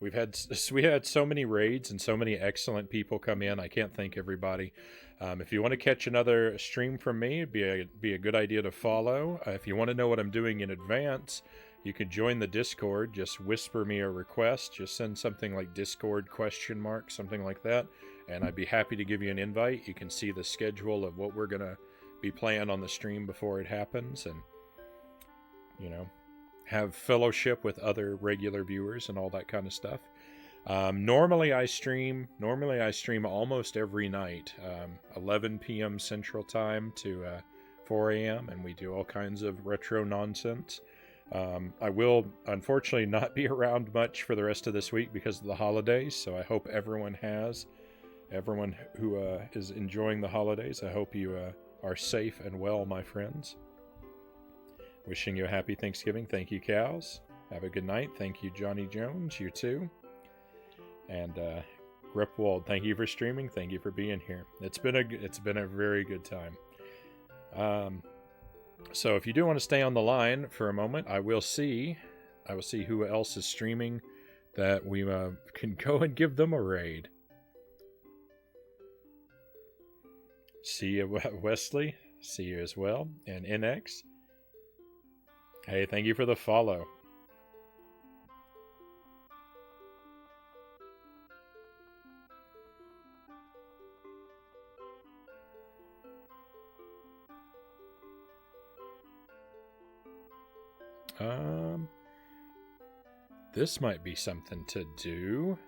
We had so many raids and so many excellent people come in. I can't thank everybody. If you want to catch another stream from me, it'd be a good idea to follow. If you want to know what I'm doing in advance, you could join the Discord. Just whisper me a request. Just send something like Discord ? Something like that, and I'd be happy to give you an invite. You can see the schedule of what we're gonna be playing on the stream before it happens, and have fellowship with other regular viewers and all that kind of stuff. Normally I stream almost every night, 11 p.m. Central Time to 4 a.m. and we do all kinds of retro nonsense. I will unfortunately not be around much for the rest of this week because of the holidays, so I hope everyone who is enjoying the holidays, I hope you are safe and well, my friends. Wishing you a happy Thanksgiving. Thank you, Cows. Have a good night. Thank you, Johnny Jones. You too. And Gripwald, thank you for streaming. Thank you for being here. It's been a very good time. So if you do want to stay on the line for a moment, I will see who else is streaming that we can go and give them a raid. See you, Wesley. See you as well. And NX. Hey, thank you for the follow. This might be something to do.